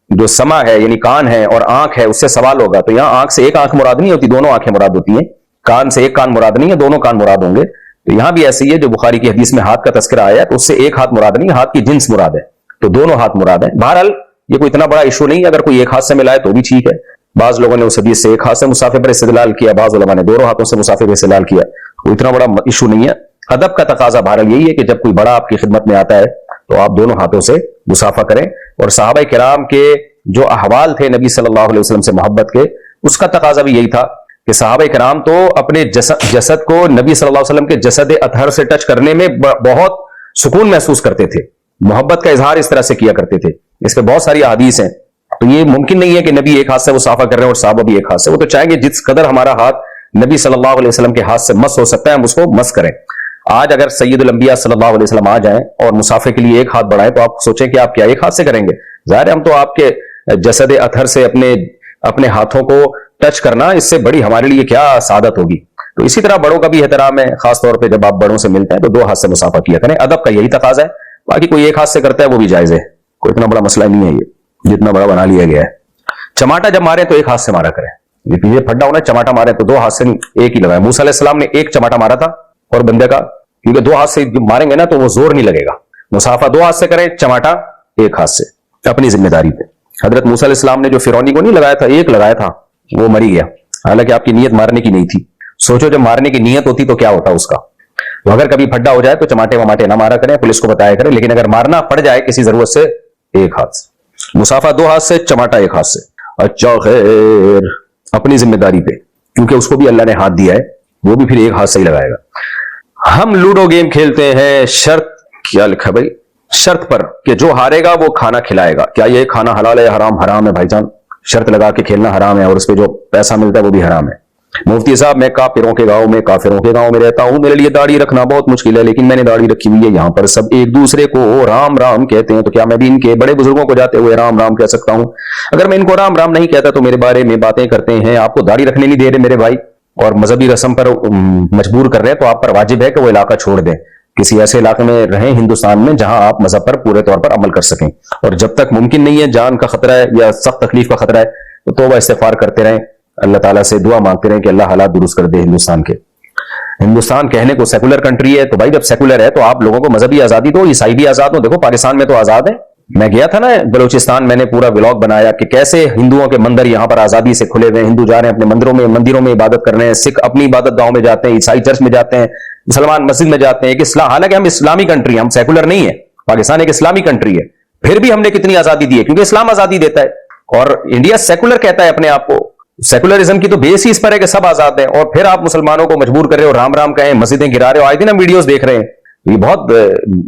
جو سمع ہے یعنی کان ہے اور آنکھ ہے اس سے سوال ہوگا، تو یہاں آنکھ سے ایک آنکھ مراد نہیں ہوتی، دونوں آنکھیں مراد ہوتی ہیں، کان سے ایک کان مراد نہیں ہے، دونوں کان مراد ہوں گے، تو یہاں بھی ایسے ہی ہے، جو بخاری کی حدیث میں ہاتھ کا تذکرہ آیا تو اس سے ایک ہاتھ مراد نہیں، ہاتھ کی جنس مراد ہے، تو دونوں ہاتھ مراد ہیں۔ بہرحال یہ کوئی اتنا بڑا ایشو نہیں، اگر کوئی ایک ہاتھ سے ملائے تو بھی ٹھیک ہے، بعض لوگوں نے اس حدیث سے ایک ہاتھ سے مصافحے پر استدلال کیا، بعض علماء نے دونوں ہاتھوں سے مصافحے پر استدلال کیا، کوئی اتنا بڑا ایشو نہیں ہے۔ ادب کا تقاضا بہرحال یہی ہے کہ جب کوئی بڑا آپ کی خدمت میں آتا ہے تو آپ دونوں ہاتھوں سے مصافحہ کریں، اور صحابہ کرام کے جو احوال تھے نبی صلی اللہ علیہ وسلم سے محبت کے، اس کا تقاضا بھی یہی تھا کہ صحابہ کرام تو اپنے جسد کو نبی صلی اللہ علیہ وسلم کے جسد اطہر سے ٹچ کرنے میں بہت سکون محسوس کرتے تھے، محبت کا اظہار اس طرح سے کیا کرتے تھے، اس پہ بہت ساری احادیث ہیں، تو یہ ممکن نہیں ہے کہ نبی ایک ہاتھ سے مصافحہ کر رہے ہیں اور صحابہ بھی ایک ہاتھ سے، وہ تو چاہیں گے جس قدر ہمارا ہاتھ نبی صلی اللہ علیہ وسلم کے ہاتھ سے مس ہو سکتا ہے ہم اس کو مس کریں۔ آج اگر سید الانبیاء صلی اللہ علیہ وسلم آ جائیں اور مصافحے کے لیے ایک ہاتھ بڑھائیں تو آپ سوچیں کہ آپ کیا ایک ہاتھ سے کریں گے؟ ظاہر ہے ہم تو آپ کے جسد اطہر سے اپنے ہاتھوں کو ٹچ کرنا، اس سے بڑی ہمارے لیے کیا سعادت ہوگی۔ تو اسی طرح بڑوں کا بھی احترام ہے، خاص طور پہ جب آپ بڑوں سے ملتے ہیں تو دو ہاتھ سے مصافحہ کیا کریں، ادب کا یہی تقاضا ہے، باقی کوئی ایک ہاتھ سے کرتا ہے وہ بھی جائز ہے، کوئی اتنا بڑا مسئلہ نہیں ہے یہ جتنا بڑا بنا لیا گیا ہے۔ چماٹا جب مارے تو ایک ہاتھ سے مارا کریں، یہ پیچھے پھڈا ہونا، چماٹا مارے تو دو ہاتھ سے ایک ہی لگائے۔ موسیٰ علیہ السلام نے ایک چماٹا مارا تھا اور بندے کا، کیونکہ دو ہاتھ سے ماریں گے نا تو وہ زور نہیں لگے گا، مصافحہ دو ہاتھ سے کریں، چماٹا ایک ہاتھ سے، اپنی ذمہ داری پہ۔ حضرت موسیٰ علیہ السلام نے جو فرعونی کو نہیں لگایا تھا، ایک لگایا تھا، وہ مری گیا، حالانکہ آپ کی نیت مارنے کی نہیں تھی۔ سوچو جب مارنے کی نیت ہوتی تو کیا ہوتا اس کا۔ تو اگر کبھی پھڈا ہو جائے تو چماٹے وماٹے نہ مارا کریں، پولیس کو بتایا کریں، لیکن اگر مارنا پڑ جائے کسی ضرورت سے ایک ہاتھ سے، مصافحہ دو ہاتھ سے، چماٹا ایک ہاتھ سے۔ اچھا خیر، اپنی ذمہ داری پہ، کیونکہ اس کو بھی اللہ نے ہاتھ دیا ہے، وہ بھی پھر ایک ہاتھ سے ہی لگائے گا۔ ہم لوڈو گیم کھیلتے ہیں، شرط کیا لکھا بھائی؟ شرط پر کہ جو ہارے گا وہ کھانا کھلائے گا، کیا یہ کھانا حلال ہے یا حرام؟ حرام ہے بھائی جان، شرط لگا کے کھیلنا حرام ہے، اور اس پہ جو پیسہ ملتا ہے وہ بھی حرام ہے۔ مفتی صاحب میں کافروں کے گاؤں میں رہتا ہوں، میرے لیے داڑھی رکھنا بہت مشکل ہے، لیکن میں نے داڑھی رکھی ہوئی ہے، یہاں پر سب ایک دوسرے کو رام رام کہتے ہیں، تو کیا میں بھی ان کے بڑے بزرگوں کو جاتے ہوئے رام رام کہہ سکتا ہوں؟ اگر میں ان کو رام رام نہیں کہتا تو میرے بارے میں باتیں کرتے ہیں، آپ کو داڑھی رکھنے نہیں دے رہے میرے بھائی، اور مذہبی رسم پر مجبور کر رہے ہیں، تو آپ پر واجب ہے کہ وہ علاقہ چھوڑ دیں، کسی ایسے علاقے میں رہیں ہندوستان میں جہاں آپ مذہب پر پورے طور پر عمل کر سکیں، اور جب تک ممکن نہیں ہے، جان کا خطرہ ہے یا سخت تکلیف کا خطرہ ہے، تو توبہ استغفار کرتے رہیں، اللہ تعالیٰ سے دعا مانگتے رہیں کہ اللہ حالات درست کر دے ہندوستان کے۔ ہندوستان کہنے کو سیکولر کنٹری ہے، تو بھائی جب سیکولر ہے تو آپ لوگوں کو مذہبی آزادی دو، عیسائی بھی آزاد ہو، دیکھو پاکستان میں تو آزاد ہے، میں گیا تھا نا بلوچستان, میں نے پورا ولاگ بنایا کہ کیسے ہندوؤں کے مندر یہاں پر آزادی سے کھلے ہوئے ہیں, ہندو جا رہے ہیں اپنے مندروں میں عبادت کر رہے ہیں, سکھ اپنی عبادت گاہوں میں جاتے ہیں, عیسائی چرچ میں جاتے ہیں, مسلمان مسجد میں جاتے ہیں. کہ حالانکہ ہم اسلامی کنٹری ہیں, ہم سیکولر نہیں ہیں, پاکستان ایک اسلامی کنٹری ہے, پھر بھی ہم نے کتنی آزادی دی ہے, کیونکہ اسلام آزادی دیتا ہے. اور انڈیا سیکولر کہتا ہے اپنے آپ کو, سیکولرزم کی تو بیس ہی اس پر ہے کہ سب آزاد ہیں, اور پھر آپ مسلمانوں کو مجبور کر رہے ہو رام رام کہیں, مسجدیں گرا رہے ہو. آئے دن ہم ویڈیوز دیکھ رہے ہیں, یہ بہت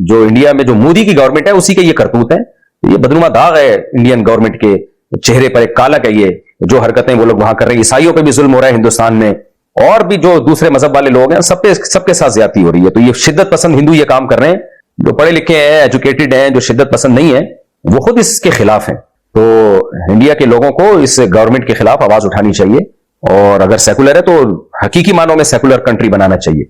جو انڈیا میں جو مودی کی گورنمنٹ ہے اسی کے یہ کرتوت ہیں. یہ بدنما داغ ہے انڈین گورنمنٹ کے چہرے پر, ایک کالک ہے یہ, جو حرکتیں وہ لوگ وہاں کر رہے ہیں. عیسائیوں پہ بھی ظلم ہو رہا ہے ہندوستان میں, اور بھی جو دوسرے مذہب والے لوگ ہیں سب کے ساتھ زیادتی ہو رہی ہے. تو یہ شدت پسند ہندو یہ کام کر رہے ہیں, جو پڑھے لکھے ہیں, ایجوکیٹڈ ہیں, جو شدت پسند نہیں ہیں, وہ خود اس کے خلاف ہیں. تو انڈیا کے لوگوں کو اس گورنمنٹ کے خلاف آواز اٹھانی چاہیے, اور اگر سیکولر ہے تو حقیقی معنوں میں سیکولر کنٹری بنانا چاہیے.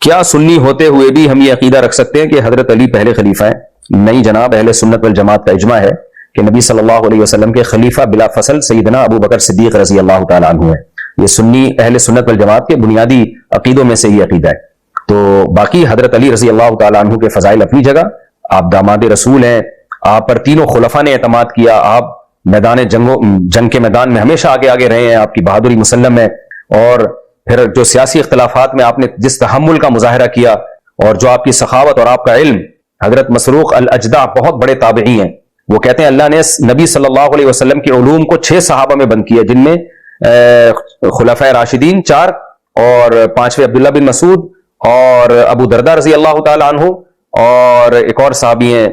کیا سنی ہوتے ہوئے بھی ہم یہ عقیدہ رکھ سکتے ہیں کہ حضرت علی پہلے خلیفہ ہیں؟ نہیں جناب, اہل سنت والجماعت کا اجماع ہے کہ نبی صلی اللہ علیہ وسلم کے خلیفہ بلا فصل سیدنا ابو بکر صدیق رضی اللہ تعالیٰ عنہ ہے. یہ سنی اہل سنت والجماعت کے بنیادی عقیدوں میں سے یہ عقیدہ ہے. تو باقی حضرت علی رضی اللہ تعالیٰ عنہ کے فضائل اپنی جگہ, آپ داماد رسول ہیں, آپ پر تینوں خلفاء نے اعتماد کیا, آپ میدان جنگ کے میدان میں ہمیشہ آگے رہے ہیں, آپ کی بہادری مسلم ہے. اور پھر جو سیاسی اختلافات میں آپ نے جس تحمل کا مظاہرہ کیا, اور جو آپ کی سخاوت اور آپ کا علم, حضرت مسروق الاجدع بہت بڑے تابعی ہیں, وہ کہتے ہیں اللہ نے نبی صلی اللہ علیہ وسلم کے علوم کو 6 صحابہ میں بند کیا, جن میں خلفائے راشدین 4 اور 5ویں عبداللہ بن مسعود اور ابو دردہ رضی اللہ تعالی عنہ, اور ایک اور صحابی ہیں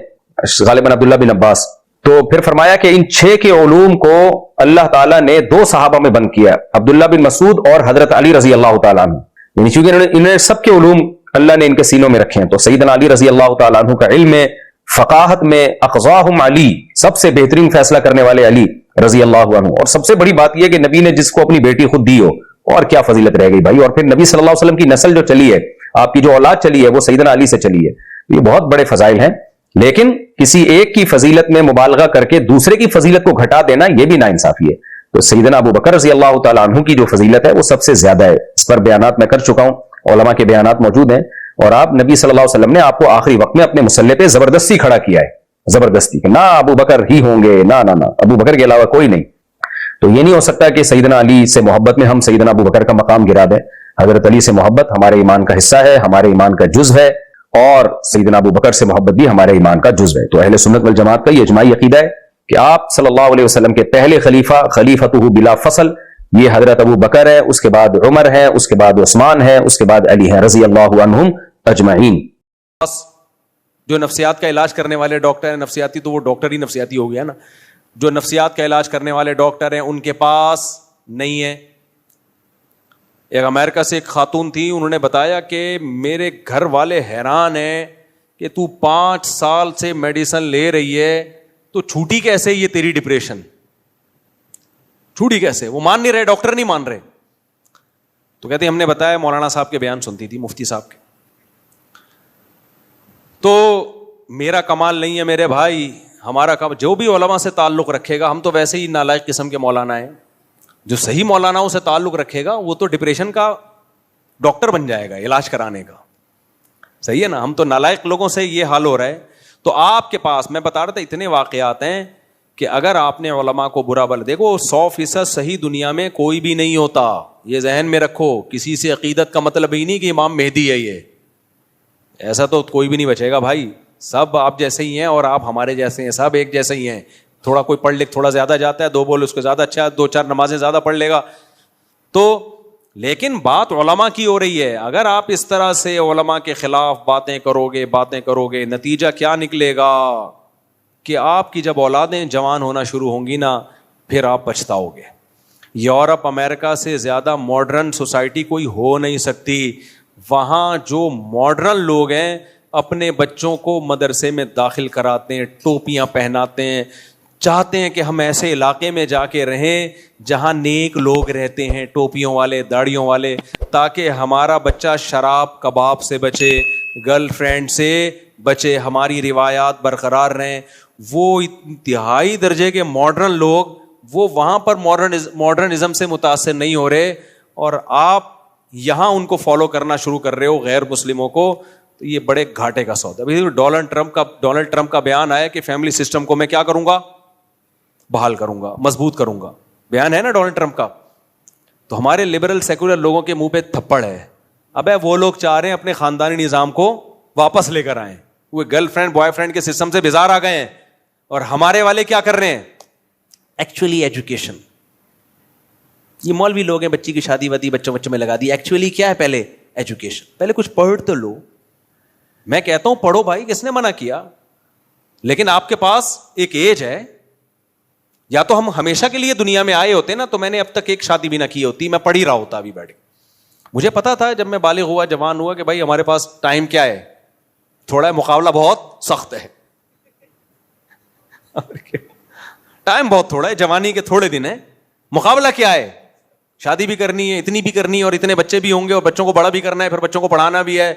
غالباً عبداللہ بن عباس. تو پھر فرمایا کہ ان 6 کے علوم کو اللہ تعالیٰ نے 2 صحابہ میں بند کیا, عبداللہ بن مسعود اور حضرت علی رضی اللہ تعالیٰ عنہ. یعنی چونکہ انہیں سب کے علوم اللہ نے ان کے سینوں میں رکھے ہیں. تو سیدنا علی رضی اللہ تعالیٰ عنہ کا علم میں, فقاہت میں, اقضاہم علی, سب سے بہترین فیصلہ کرنے والے علی رضی اللہ عنہ. اور سب سے بڑی بات یہ کہ نبی نے جس کو اپنی بیٹی خود دی ہو, اور کیا فضیلت رہ گئی بھائی. اور پھر نبی صلی اللہ علیہ وسلم کی نسل جو چلی ہے, آپ کی جو اولاد چلی ہے, وہ سیدنا علی سے چلی ہے. یہ بہت بڑے فضائل ہیں, لیکن کسی ایک کی فضیلت میں مبالغہ کر کے دوسرے کی فضیلت کو گھٹا دینا یہ بھی ناانصافی ہے. تو سیدنا ابو بکر رضی اللہ تعالیٰ عنہ کی جو فضیلت ہے وہ سب سے زیادہ ہے. اس پر بیانات میں کر چکا ہوں, علماء کے بیانات موجود ہیں. اور آپ نبی صلی اللہ علیہ وسلم نے آپ کو آخری وقت میں اپنے مسلح پہ زبردستی کھڑا کیا ہے, زبردستی, کہ نہ ابو بکر ہی ہوں گے, نہ ابو بکر کے علاوہ کوئی نہیں. تو یہ نہیں ہو سکتا کہ سیدنا علی سے محبت میں ہم سیدنا ابو بکر کا مقام گرا دیں. حضرت علی سے محبت ہمارے ایمان کا حصہ ہے, ہمارے ایمان کا جزء ہے, اور سیدنا ابو بکر سے محبت بھی ہمارے ایمان کا جزء ہے. تو اہل سنت والجماعت کا یہ اجماعی عقیدہ ہے کہ آپ صلی اللہ علیہ وسلم کے پہلے خلیفہ, خلیفۃ بلا فصل, یہ حضرت ابو بکر ہے, اس کے بعد عمر ہے, اس کے بعد عثمان ہے, اس کے بعد علی ہے رضی اللہ عنہم اجمعین. جو نفسیات کا علاج کرنے والے ڈاکٹر ہیں, نفسیاتی تو وہ ڈاکٹر ہی نفسیاتی ہو گیا نا, جو نفسیات کا علاج کرنے والے ڈاکٹر ہیں ان کے پاس نہیں ہے. ایک امریکہ سے ایک خاتون تھی, انہوں نے بتایا کہ میرے گھر والے حیران ہیں کہ تو 5 سال سے میڈیسن لے رہی ہے تو چھوٹی کیسے یہ تیری ڈپریشن, چھوٹی کیسے؟ وہ مان نہیں رہے, ڈاکٹر نہیں مان رہے. تو کہتے ہیں ہم نے بتایا, مولانا صاحب کے بیان سنتی تھی, مفتی صاحب کے. تو میرا کمال نہیں ہے میرے بھائی, ہمارا جو بھی علماء سے تعلق رکھے گا, ہم تو ویسے ہی نالائق قسم کے مولانا ہیں, جو صحیح مولاناؤں سے تعلق رکھے گا وہ تو ڈپریشن کا ڈاکٹر بن جائے گا, علاج کرانے کا. صحیح ہے نا, ہم تو نالائق لوگوں سے یہ حال ہو رہا ہے. تو آپ کے پاس میں بتا رہا تھا اتنے واقعات ہیں کہ اگر آپ نے علماء کو برا بل, دیکھو 100% صحیح دنیا میں کوئی بھی نہیں ہوتا, یہ ذہن میں رکھو. کسی سے عقیدت کا مطلب ہی نہیں کہ امام مہدی ہے, یہ ایسا تو کوئی بھی نہیں بچے گا بھائی. سب آپ جیسے ہی ہیں اور آپ ہمارے جیسے ہیں, سب ایک جیسے ہی ہیں. تھوڑا کوئی پڑھ لکھ تھوڑا زیادہ جاتا ہے, 2 بول اس کو زیادہ اچھا, 2-4 نمازیں زیادہ پڑھ لے گا. تو لیکن بات علماء کی ہو رہی ہے. اگر آپ اس طرح سے علماء کے خلاف باتیں کرو گے, نتیجہ کیا نکلے گا کہ آپ کی جب اولادیں جوان ہونا شروع ہوں گی نا, پھر آپ پچھتاؤ گے. یورپ امریکہ سے زیادہ ماڈرن سوسائٹی کوئی ہو نہیں سکتی. وہاں جو ماڈرن لوگ ہیں اپنے بچوں کو مدرسے میں داخل کراتے ہیں, ٹوپیاں پہناتے ہیں, چاہتے ہیں کہ ہم ایسے علاقے میں جا کے رہیں جہاں نیک لوگ رہتے ہیں, ٹوپیوں والے, داڑھیوں والے, تاکہ ہمارا بچہ شراب کباب سے بچے, گرل فرینڈ سے بچے, ہماری روایات برقرار رہیں. وہ انتہائی درجے کے ماڈرن لوگ وہ وہاں پر ماڈرنزم سے متاثر نہیں ہو رہے, اور آپ یہاں ان کو فالو کرنا شروع کر رہے ہو, غیر مسلموں کو. تو یہ بڑے گھاٹے کا سودا. ابھی ڈونلڈ ٹرمپ کا بیان آیا کہ فیملی سسٹم کو میں کیا کروں گا, بحال کروں گا, مضبوط کروں گا. بیان ہے نا ڈونلڈ ٹرمپ کا. تو ہمارے لبرل سیکولر لوگوں کے منہ پہ تھپڑ ہے. ابے وہ لوگ چاہ رہے ہیں اپنے خاندانی نظام کو واپس لے کر آئیں, وہ گرل فرینڈ بوائے فرینڈ کے سسٹم سے بیزار آ گئے ہیں. اور ہمارے والے کیا کر رہے ہیں, ایکچولی ایجوکیشن. یہ مولوی لوگ ہیں, بچی کی شادی وادی بچوں میں لگا دی. ایکچولی کیا ہے, پہلے ایجوکیشن, پہلے کچھ پڑھ تو لو. میں کہتا ہوں پڑھو بھائی, کس نے منع کیا, لیکن آپ کے پاس ایک ایج ہے. یا تو ہم ہمیشہ کے لیے دنیا میں آئے ہوتے نا, تو میں نے اب تک ایک شادی بھی نہ کی ہوتی, میں پڑھ ہی رہا ہوتا ابھی بیٹھ کے. مجھے پتا تھا جب میں بالغ ہوا, جوان ہوا, کہ بھائی ہمارے پاس ٹائم کیا ہے, تھوڑا ہے, مقابلہ بہت سخت ہے. ٹائم بہت تھوڑا ہے, جوانی کے تھوڑے دن ہیں, مقابلہ کیا ہے, شادی بھی کرنی ہے, اتنی بھی کرنی ہے, اور اتنے بچے بھی ہوں گے, اور بچوں کو بڑا بھی کرنا ہے, پھر بچوں کو پڑھانا بھی ہے,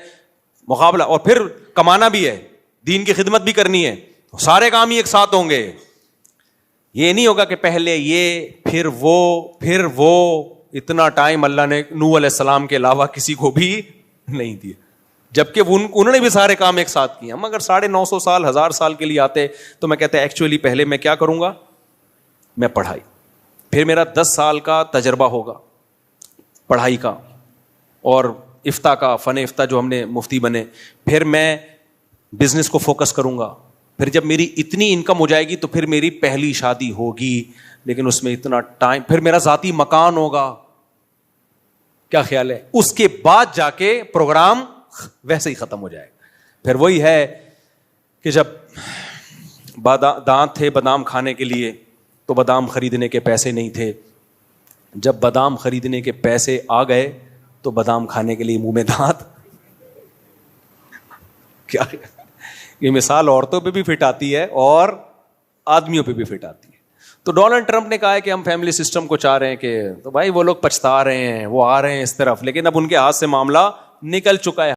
مقابلہ, اور پھر کمانا بھی ہے, دین کی خدمت بھی کرنی ہے. سارے کام ہی ایک ساتھ ہوں گے. یہ نہیں ہوگا کہ پہلے یہ پھر وہ. اتنا ٹائم اللہ نے نوح علیہ السلام کے علاوہ کسی کو بھی نہیں دیا, جبکہ انہوں نے بھی سارے کام ایک ساتھ کیے. ہم اگر 950 سال 1000 سال کے لیے آتے تو میں کہتا ایکچولی پہلے میں کیا کروں گا, میں پڑھائی, پھر میرا 10 سال کا تجربہ ہوگا پڑھائی کا اور افتاء کا, فن افتاء جو ہم نے مفتی بنے, پھر میں بزنس کو فوکس کروں گا, پھر جب میری اتنی انکم ہو جائے گی تو پھر میری پہلی شادی ہوگی, لیکن اس میں اتنا ٹائم, پھر میرا ذاتی مکان ہوگا. کیا خیال ہے, اس کے بعد جا کے پروگرام ویسے ہی ختم ہو جائے گا. پھر وہی ہے کہ جب دانت تھے بادام کھانے کے لیے تو بادام خریدنے کے پیسے نہیں تھے, جب بادام خریدنے کے پیسے آ گئے تو بادام کھانے کے لیے منہ میں دانت. کیا یہ مثال عورتوں پہ بھی فٹ آتی ہے اور آدمیوں پہ بھی فٹ آتی ہے. تو ڈونلڈ ٹرمپ نے کہا ہے کہ ہم فیملی سسٹم کو چاہ رہے ہیں, کہ تو بھائی وہ لوگ پچھتا رہے ہیں, وہ آ رہے ہیں اس طرف, لیکن اب ان کے ہاتھ سے معاملہ نکل چکا ہے.